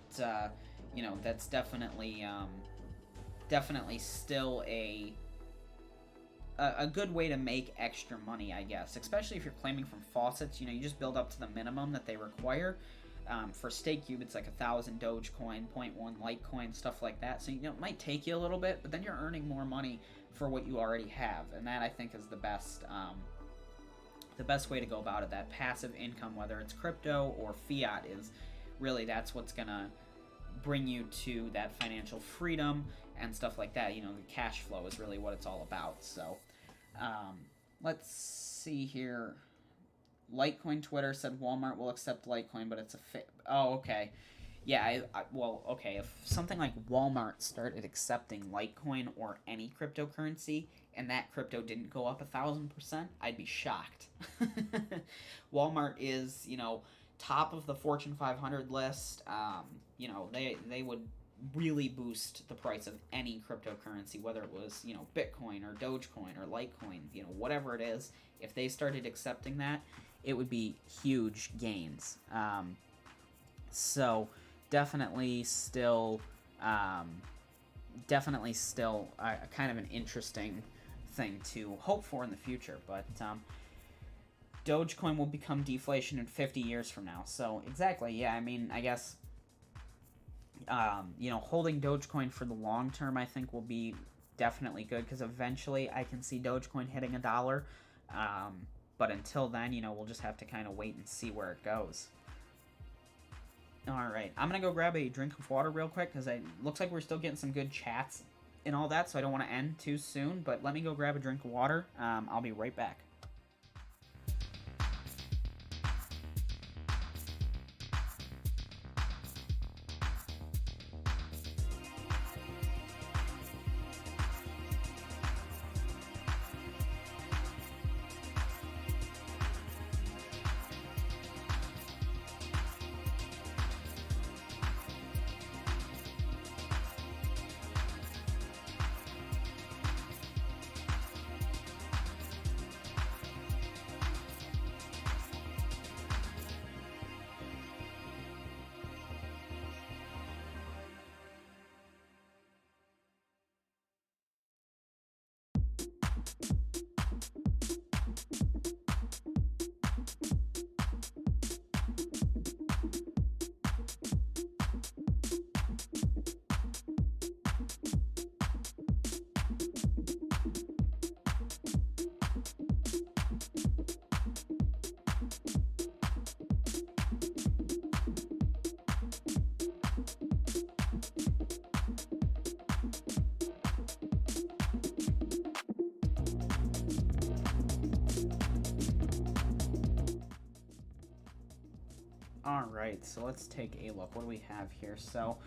you know, that's definitely still a good way to make extra money, I guess. Especially if you're claiming from faucets, you know, you just build up to the minimum that they require. For StakeCube, it's like 1,000 Dogecoin, 0.1 Litecoin, stuff like that. So, you know, it might take you a little bit, but then you're earning more money for what you already have, and that, I think, is the best way to go about it. That passive income, whether it's crypto or fiat, is really, that's what's gonna bring you to that financial freedom and stuff like that. You know, the cash flow is really what it's all about. So, let's see here. Litecoin Twitter said Walmart will accept Litecoin, but it's a oh, okay. Yeah, well, okay, if something like Walmart started accepting Litecoin or any cryptocurrency, and that crypto didn't go up 1,000%, I'd be shocked. Walmart is, you know, top of the Fortune 500 list. You know, they would really boost the price of any cryptocurrency, whether it was, you know, Bitcoin or Dogecoin or Litecoin, you know, whatever it is. If they started accepting that, it would be huge gains. So definitely still kind of an interesting thing to hope for in the future. But Dogecoin will become deflation in 50 years from now. So exactly, yeah. I mean, I guess you know, holding Dogecoin for the long term, I think, will be definitely good, because eventually I can see Dogecoin hitting $1. But until then, you know, we'll just have to kind of wait and see where it goes. Alright, I'm going to go grab a drink of water real quick, because it looks like we're still getting some good chats and all that, so I don't want to end too soon. But let me go grab a drink of water. I'll be right back. Alright, so let's take a look. What do we have here? So,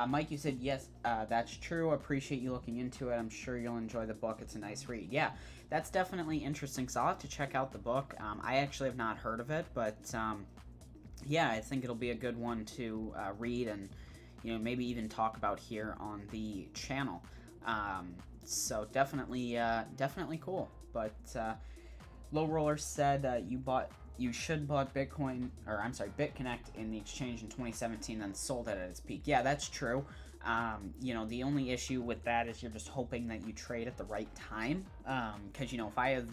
Mike, you said, yes, that's true. Appreciate you looking into it. I'm sure you'll enjoy the book. It's a nice read. Yeah, that's definitely interesting. So I'll have to check out the book. I actually have not heard of it, but yeah, I think it'll be a good one to read and, you know, maybe even talk about here on the channel. So definitely cool. But Low Roller said you should bought BitConnect in the exchange in 2017, then sold it at its peak. Yeah, that's true. You know, the only issue with that is you're just hoping that you trade at the right time. Because, you know, if I had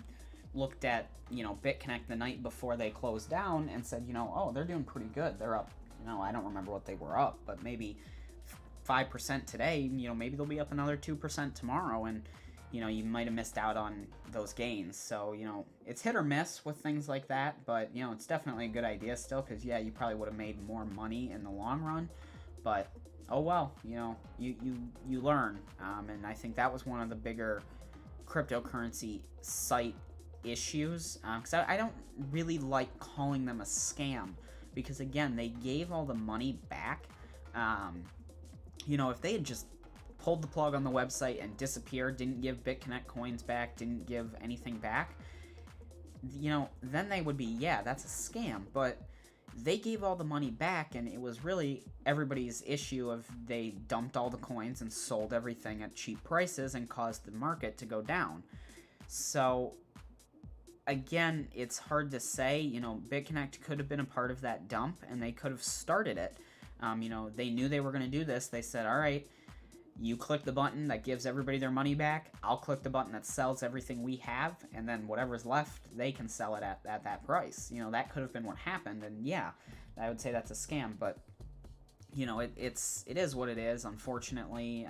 looked at, you know, BitConnect the night before they closed down and said, you know, oh, they're doing pretty good. They're up, you know, I don't remember what they were up, but maybe 5% today, you know, maybe they'll be up another 2% tomorrow, and, you know, you might have missed out on those gains. So, you know, it's hit or miss with things like that, but, you know, it's definitely a good idea still, because, yeah, you probably would have made more money in the long run, but, oh well, you know, you learn, and I think that was one of the bigger cryptocurrency site issues, because I don't really like calling them a scam, because, again, they gave all the money back. You know, if they had just pulled the plug on the website and disappeared, didn't give BitConnect coins back, didn't give anything back, you know, then they would be, yeah, that's a scam. But they gave all the money back, and it was really everybody's issue of they dumped all the coins and sold everything at cheap prices and caused the market to go down. So, again, it's hard to say. You know, BitConnect could have been a part of that dump, and they could have started it. You know, they knew they were going to do this. They said, all right, you click the button that gives everybody their money back. I'll click the button that sells everything we have, and then whatever's left, they can sell it at that price. You know, that could have been what happened, and yeah, I would say that's a scam, but, you know, it is what it is, unfortunately.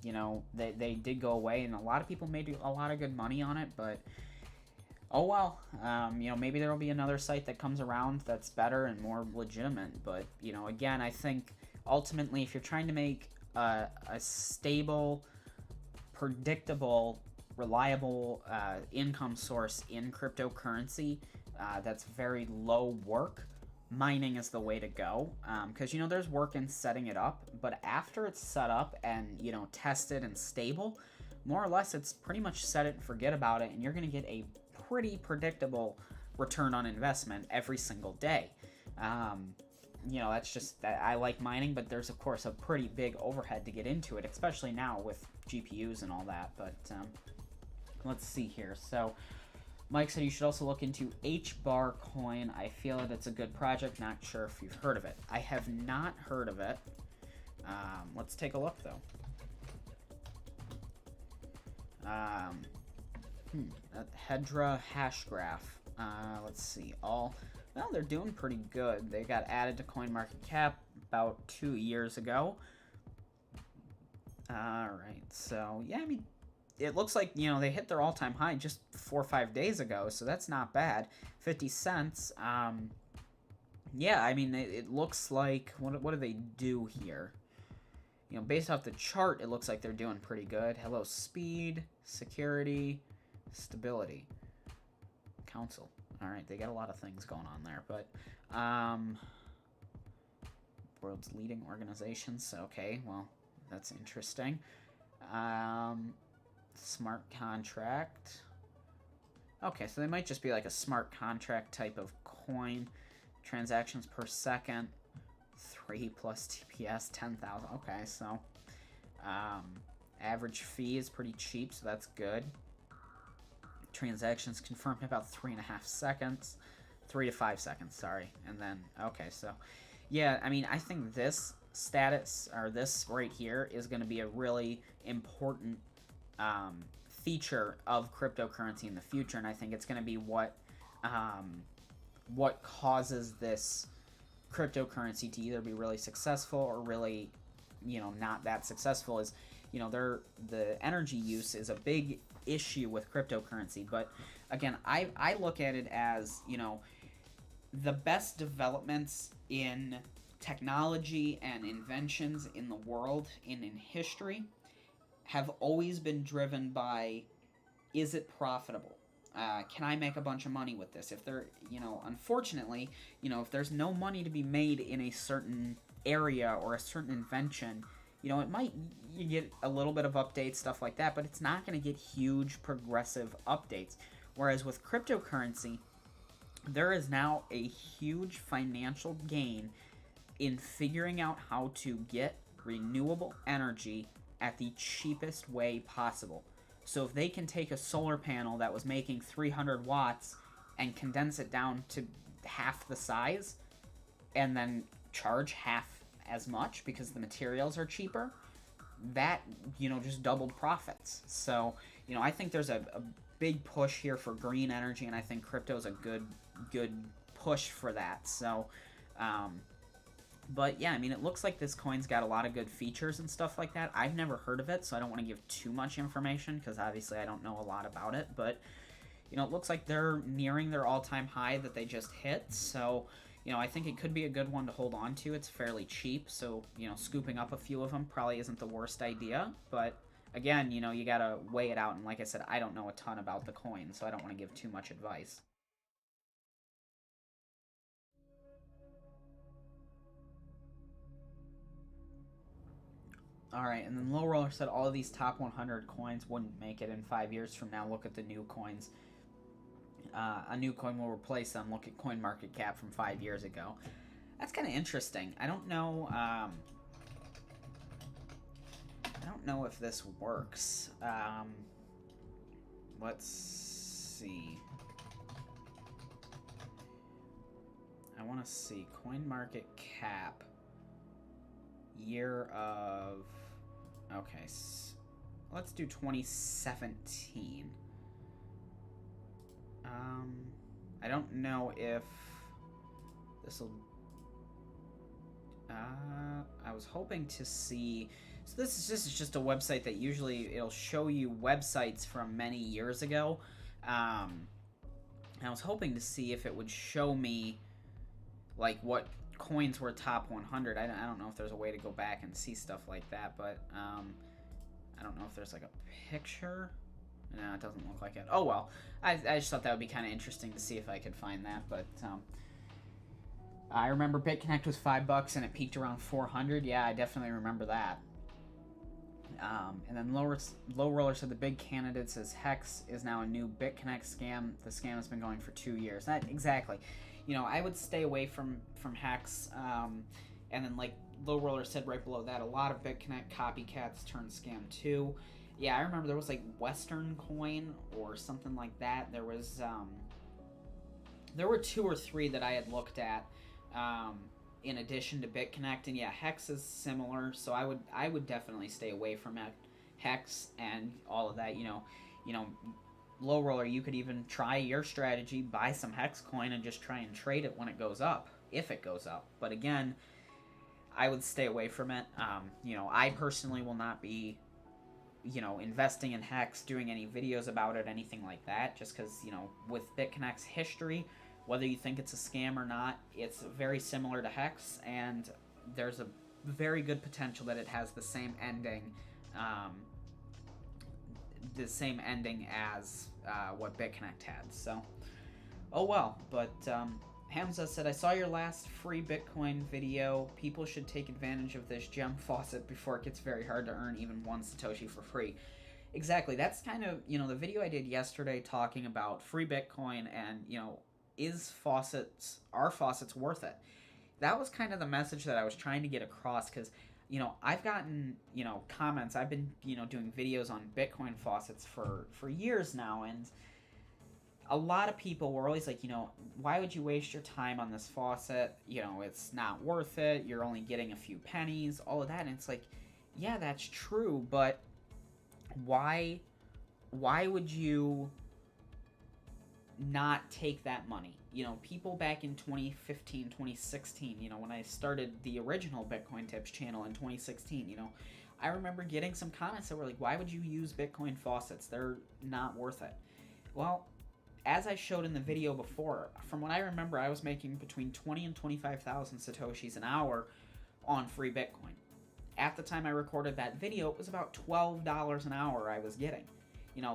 You know, they did go away, and a lot of people made a lot of good money on it, but oh well. You know, maybe there will be another site that comes around that's better and more legitimate. But, you know, again, I think ultimately if you're trying to make a stable, predictable, reliable income source in cryptocurrency that's very low work, mining is the way to go. Because, you know, there's work in setting it up, but after it's set up and, you know, tested and stable, more or less it's pretty much set it and forget about it, and you're going to get a pretty predictable return on investment every single day. You know, that's just that I like mining, but there's of course a pretty big overhead to get into it, especially now with GPUs and all that. But let's see here. So Mike said you should also look into HBAR coin. I feel that it's a good project. Not sure if you've heard of it. I have not heard of it. Let's take a look though. Hedra hash graph. Let's see. Well, they're doing pretty good. They got added to CoinMarketCap about 2 years ago. Alright, so, yeah, I mean, it looks like, you know, they hit their all-time high just 4 or 5 days ago, so that's not bad. 50 cents. Yeah, I mean, it looks like, what do they do here? You know, based off the chart, it looks like they're doing pretty good. Hello, speed, security, stability, council. All right, they got a lot of things going on there, but world's leading organizations. Okay, well, that's interesting. Smart contract. Okay, so they might just be like a smart contract type of coin. Transactions per second. 3 plus TPS, 10,000. Okay, so average fee is pretty cheap, so that's good. Transactions confirmed in about 3.5 seconds. 3 to 5 seconds, sorry. And then, okay, so, yeah, I mean, I think this status, or this right here, is going to be a really important feature of cryptocurrency in the future, and I think it's going to be what causes this cryptocurrency to either be really successful or really, you know, not that successful. Is, you know, the energy use is a big issue with cryptocurrency. But again, I look at it as, you know, the best developments in technology and inventions in the world and in history have always been driven by, is it profitable? Can I make a bunch of money with this? If there, you know, unfortunately, you know, if there's no money to be made in a certain area or a certain invention, you know, you get a little bit of updates, stuff like that, but it's not going to get huge progressive updates. Whereas with cryptocurrency, there is now a huge financial gain in figuring out how to get renewable energy at the cheapest way possible. So if they can take a solar panel that was making 300 watts and condense it down to half the size and then charge half as much because the materials are cheaper, that, just doubled profits. So, I think there's a big push here for green energy, and I think crypto is a good push for that. So, but yeah, I mean, it looks like this coin's got a lot of good features and stuff like that. I've never heard of it, so I don't want to give too much information because obviously I don't know a lot about it. But, it looks like they're nearing their all-time high that they just hit. So, I think it could be a good one to hold on to. It's fairly cheap, so, scooping up a few of them probably isn't the worst idea. But, again, you gotta weigh it out. And like I said, I don't know a ton about the coin, so I don't want to give too much advice. Alright, and then Low Roller said all of these top 100 coins wouldn't make it in 5 years from now. Look at the new coins. A new coin will replace them. Look at coin market cap from 5 years ago. That's kind of interesting. I don't know. I don't know if this works. Let's see. I want to see coin market cap. Year of. Okay, let's do 2017. I don't know if this will. I was hoping to see. So this is just a website that usually it'll show you websites from many years ago. I was hoping to see if it would show me like what coins were top 100. I don't know if there's a way to go back and see stuff like that, but I don't know if there's like a picture. No, it doesn't look like it. Oh well, I just thought that would be kind of interesting to see if I could find that. But I remember BitConnect was $5 and it peaked around 400. Yeah, I definitely remember that. And then Low Roller said the big candidate says Hex is now a new BitConnect scam. The scam has been going for 2 years. That exactly. I would stay away from Hex. And then like Low Roller said right below that, a lot of BitConnect copycats turned scam too. Yeah, I remember there was like Western Coin or something like that. There was there were 2 or 3 that I had looked at in addition to BitConnect, and yeah, Hex is similar. So I would definitely stay away from Hex and all of that. Low Roller, you could even try your strategy, buy some Hex coin and just try and trade it when it goes up, if it goes up. But again, I would stay away from it. I personally will not be investing in Hex, doing any videos about it, anything like that, just because, with BitConnect's history, whether you think it's a scam or not, it's very similar to Hex, and there's a very good potential that it has the same ending, as what BitConnect had. So, oh well. But Hamza said, I saw your last free Bitcoin video. People should take advantage of this gem faucet before it gets very hard to earn even 1 Satoshi for free. Exactly. That's kind of, the video I did yesterday talking about free Bitcoin and, are faucets worth it? That was kind of the message that I was trying to get across, because, I've gotten, comments. I've been, doing videos on Bitcoin faucets for years now, and a lot of people were always like, why would you waste your time on this faucet? It's not worth it. You're only getting a few pennies, all of that. And it's like, yeah, that's true, but why would you not take that money? People back in 2015, 2016, when I started the original Bitcoin Tips channel in 2016, I remember getting some comments that were like, why would you use Bitcoin faucets? They're not worth it. Well, as I showed in the video before, from what I remember, I was making between 20 and 25,000 Satoshis an hour on free Bitcoin. At the time I recorded that video, it was about $12 an hour I was getting.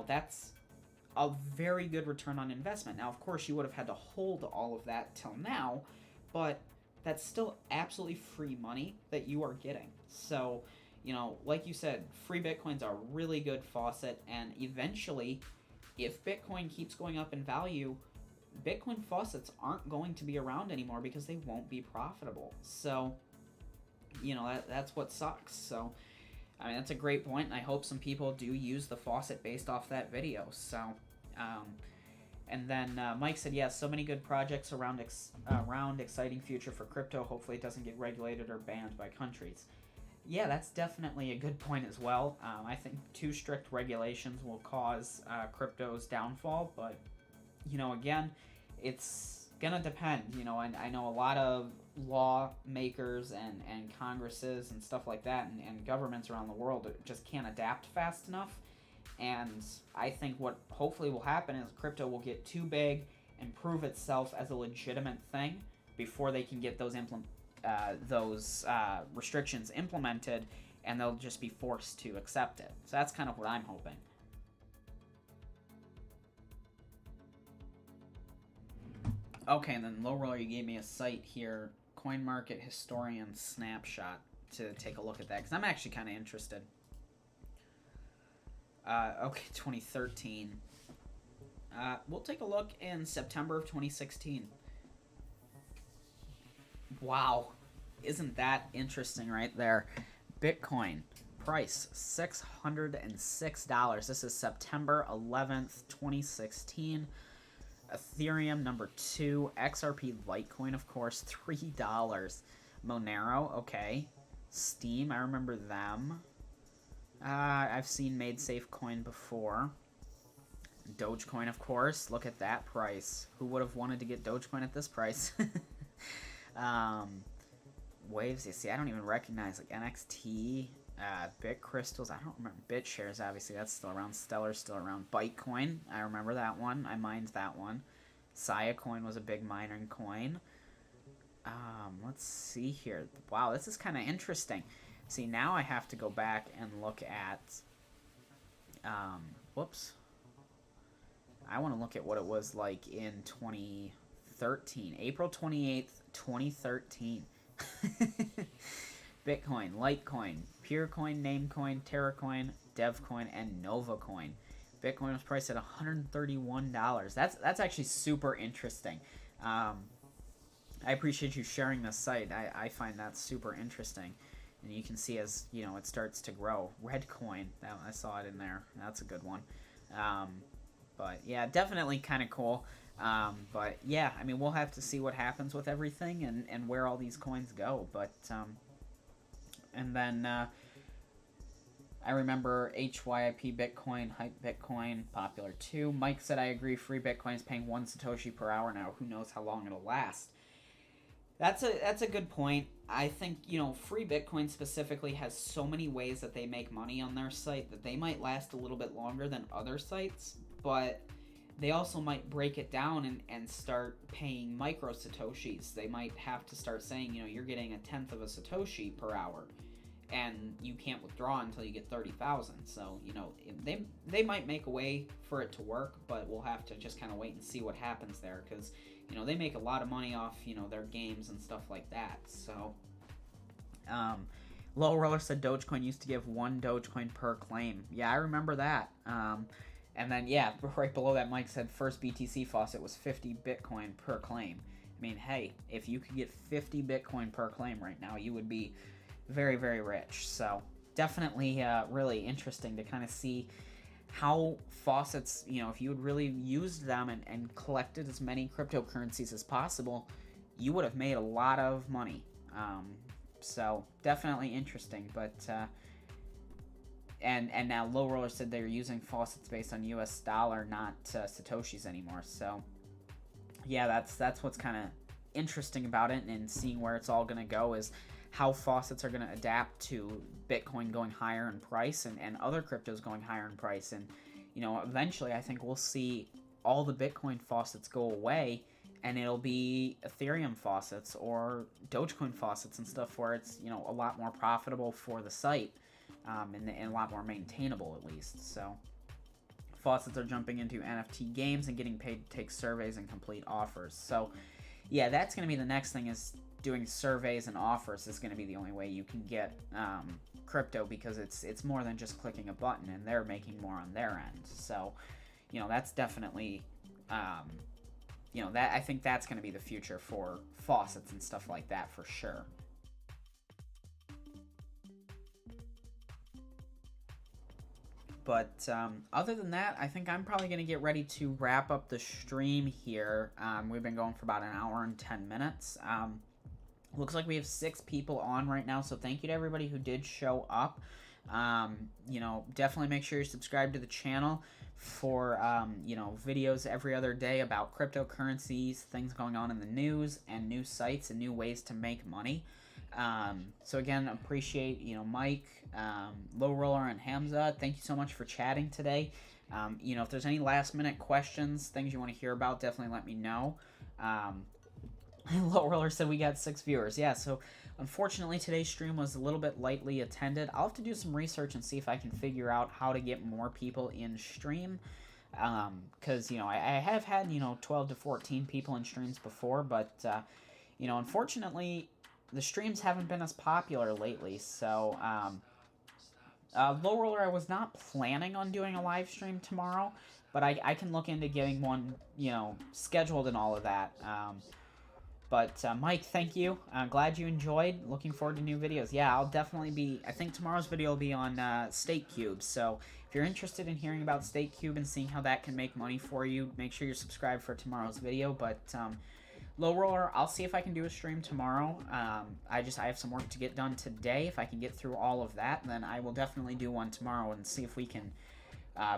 That's a very good return on investment. Now, of course, you would have had to hold all of that till now, but that's still absolutely free money that you are getting. So, like you said, free Bitcoin's a really good faucet, and eventually, if Bitcoin keeps going up in value, Bitcoin faucets aren't going to be around anymore because they won't be profitable. So, that's what sucks. So, I mean, that's a great point, and I hope some people do use the faucet based off that video. So, And then Mike said, yeah, so many good projects around exciting future for crypto. Hopefully it doesn't get regulated or banned by countries. Yeah, that's definitely a good point as well. I think too strict regulations will cause crypto's downfall, but, again, it's going to depend. I know a lot of lawmakers and Congresses and stuff like that and governments around the world just can't adapt fast enough. And I think what hopefully will happen is crypto will get too big and prove itself as a legitimate thing before they can get those restrictions implemented, and they'll just be forced to accept it. So that's kind of what I'm hoping. Okay, and then Low Roller, you gave me a site here, Coin Market Historian Snapshot, to take a look at that, because I'm actually kind of interested. Okay, 2013. We'll take a look in September of 2016. Wow. Isn't that interesting right there? Bitcoin price $606. This is September 11th, 2016. Ethereum number 2. XRP Litecoin, of course, $3. Monero, okay. Steam, I remember them. I've seen Made Safe Coin before. Dogecoin, of course. Look at that price. Who would have wanted to get Dogecoin at this price? Waves, you see, I don't even recognize, like NXT, Bit Crystals, I don't remember. BitShares, obviously, that's still around. Stellar's still around. Bytecoin, I remember that one. I mined that one. Sia Coin was a big mining coin. Let's see here. Wow, this is kind of interesting. See, now I have to go back and look at, whoops. I want to look at what it was like in 2013. April 28th, 2013. Bitcoin, Litecoin, Purecoin, Namecoin, Terracoin, Devcoin, and Novacoin. Bitcoin was priced at $131. That's actually super interesting. I appreciate you sharing this site. I find that super interesting. And you can see as, it starts to grow. Redcoin, I saw it in there. That's a good one. But, yeah, definitely kind of cool. But, yeah, I mean, we'll have to see what happens with everything and where all these coins go. But, and then I remember HYIP Bitcoin, Hype Bitcoin, popular too. Mike said, I agree, free Bitcoin is paying 1 Satoshi per hour now. Who knows how long it'll last? That's a good point. I think, free Bitcoin specifically has so many ways that they make money on their site that they might last a little bit longer than other sites, but they also might break it down and start paying micro Satoshis. They might have to start saying, you're getting 1/10 of a Satoshi per hour, and you can't withdraw until you get 30,000. So, they might make a way for it to work, but we'll have to just kind of wait and see what happens there, because they make a lot of money off, their games and stuff like that. So, Low Roller said Dogecoin used to give 1 Dogecoin per claim. Yeah, I remember that. And then, yeah, right below that, Mike said first BTC faucet was 50 Bitcoin per claim. I mean, hey, if you could get 50 Bitcoin per claim right now, you would be very, very rich. So, definitely really interesting to kind of see how faucets, if you had really used them and collected as many cryptocurrencies as possible, you would have made a lot of money. So definitely interesting, but and now Low Roller said they're using faucets based on US dollar, not Satoshis anymore. So yeah, that's what's kind of interesting about it, and seeing where it's all going to go is how faucets are going to adapt to Bitcoin going higher in price and other cryptos going higher in price. And, eventually I think we'll see all the Bitcoin faucets go away, and it'll be Ethereum faucets or Dogecoin faucets and stuff where it's, a lot more profitable for the site, and a lot more maintainable at least. So faucets are jumping into NFT games and getting paid to take surveys and complete offers. So yeah, that's going to be the next thing, is doing surveys and offers is going to be the only way you can get crypto, because it's more than just clicking a button, and they're making more on their end. So, that's definitely, that I think that's going to be the future for faucets and stuff like that for sure. But other than that, I think I'm probably going to get ready to wrap up the stream here. We've been going for about an hour and 10 minutes. Looks like we have 6 people on right now, so thank you to everybody who did show up. You know, definitely make sure you're subscribed to the channel for, you know, videos every other day about cryptocurrencies, things going on in the news, and new sites and new ways to make money. So again, appreciate, you know, Mike, Low Roller, and Hamza. Thank you so much for chatting today. You know, if there's any last minute questions, things you want to hear about, definitely let me know. Low Roller said we got 6 viewers. Yeah, so unfortunately today's stream was a little bit lightly attended. I'll have to do some research and see if I can figure out how to get more people in stream. Because, you know, I have had, you know, 12 to 14 people in streams before, but, you know, unfortunately the streams haven't been as popular lately. So, Low Roller, I was not planning on doing a live stream tomorrow, but I can look into getting one, you know, scheduled and all of that. But, Mike, thank you. I'm glad you enjoyed. Looking forward to new videos. Yeah, I'll definitely be... I think tomorrow's video will be on Stake Cube. So, if you're interested in hearing about Stake Cube and seeing how that can make money for you, make sure you're subscribed for tomorrow's video. But, Low Roller, I'll see if I can do a stream tomorrow. I have some work to get done today. If I can get through all of that, then I will definitely do one tomorrow and see if we can...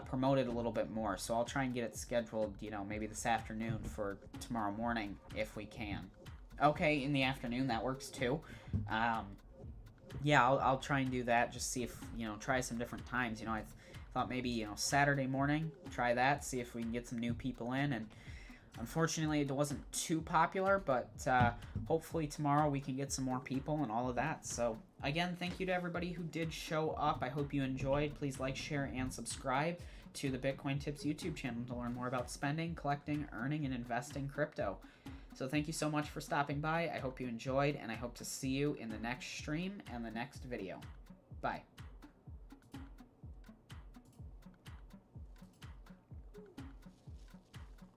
promote it a little bit more. So I'll try and get it scheduled, you know, maybe this afternoon for tomorrow morning, if we can. Okay, in the afternoon, that works too. Yeah, I'll try and do that, just see if, you know, try some different times. You know, I thought maybe, you know, Saturday morning, try that, see if we can get some new people in. And unfortunately, it wasn't too popular, but hopefully tomorrow we can get some more people and all of that. So, again, thank you to everybody who did show up. I hope you enjoyed. Please like, share, and subscribe to the Bitcoin Tips YouTube channel to learn more about spending, collecting, earning, and investing crypto. So thank you so much for stopping by. I hope you enjoyed, and I hope to see you in the next stream and the next video. Bye.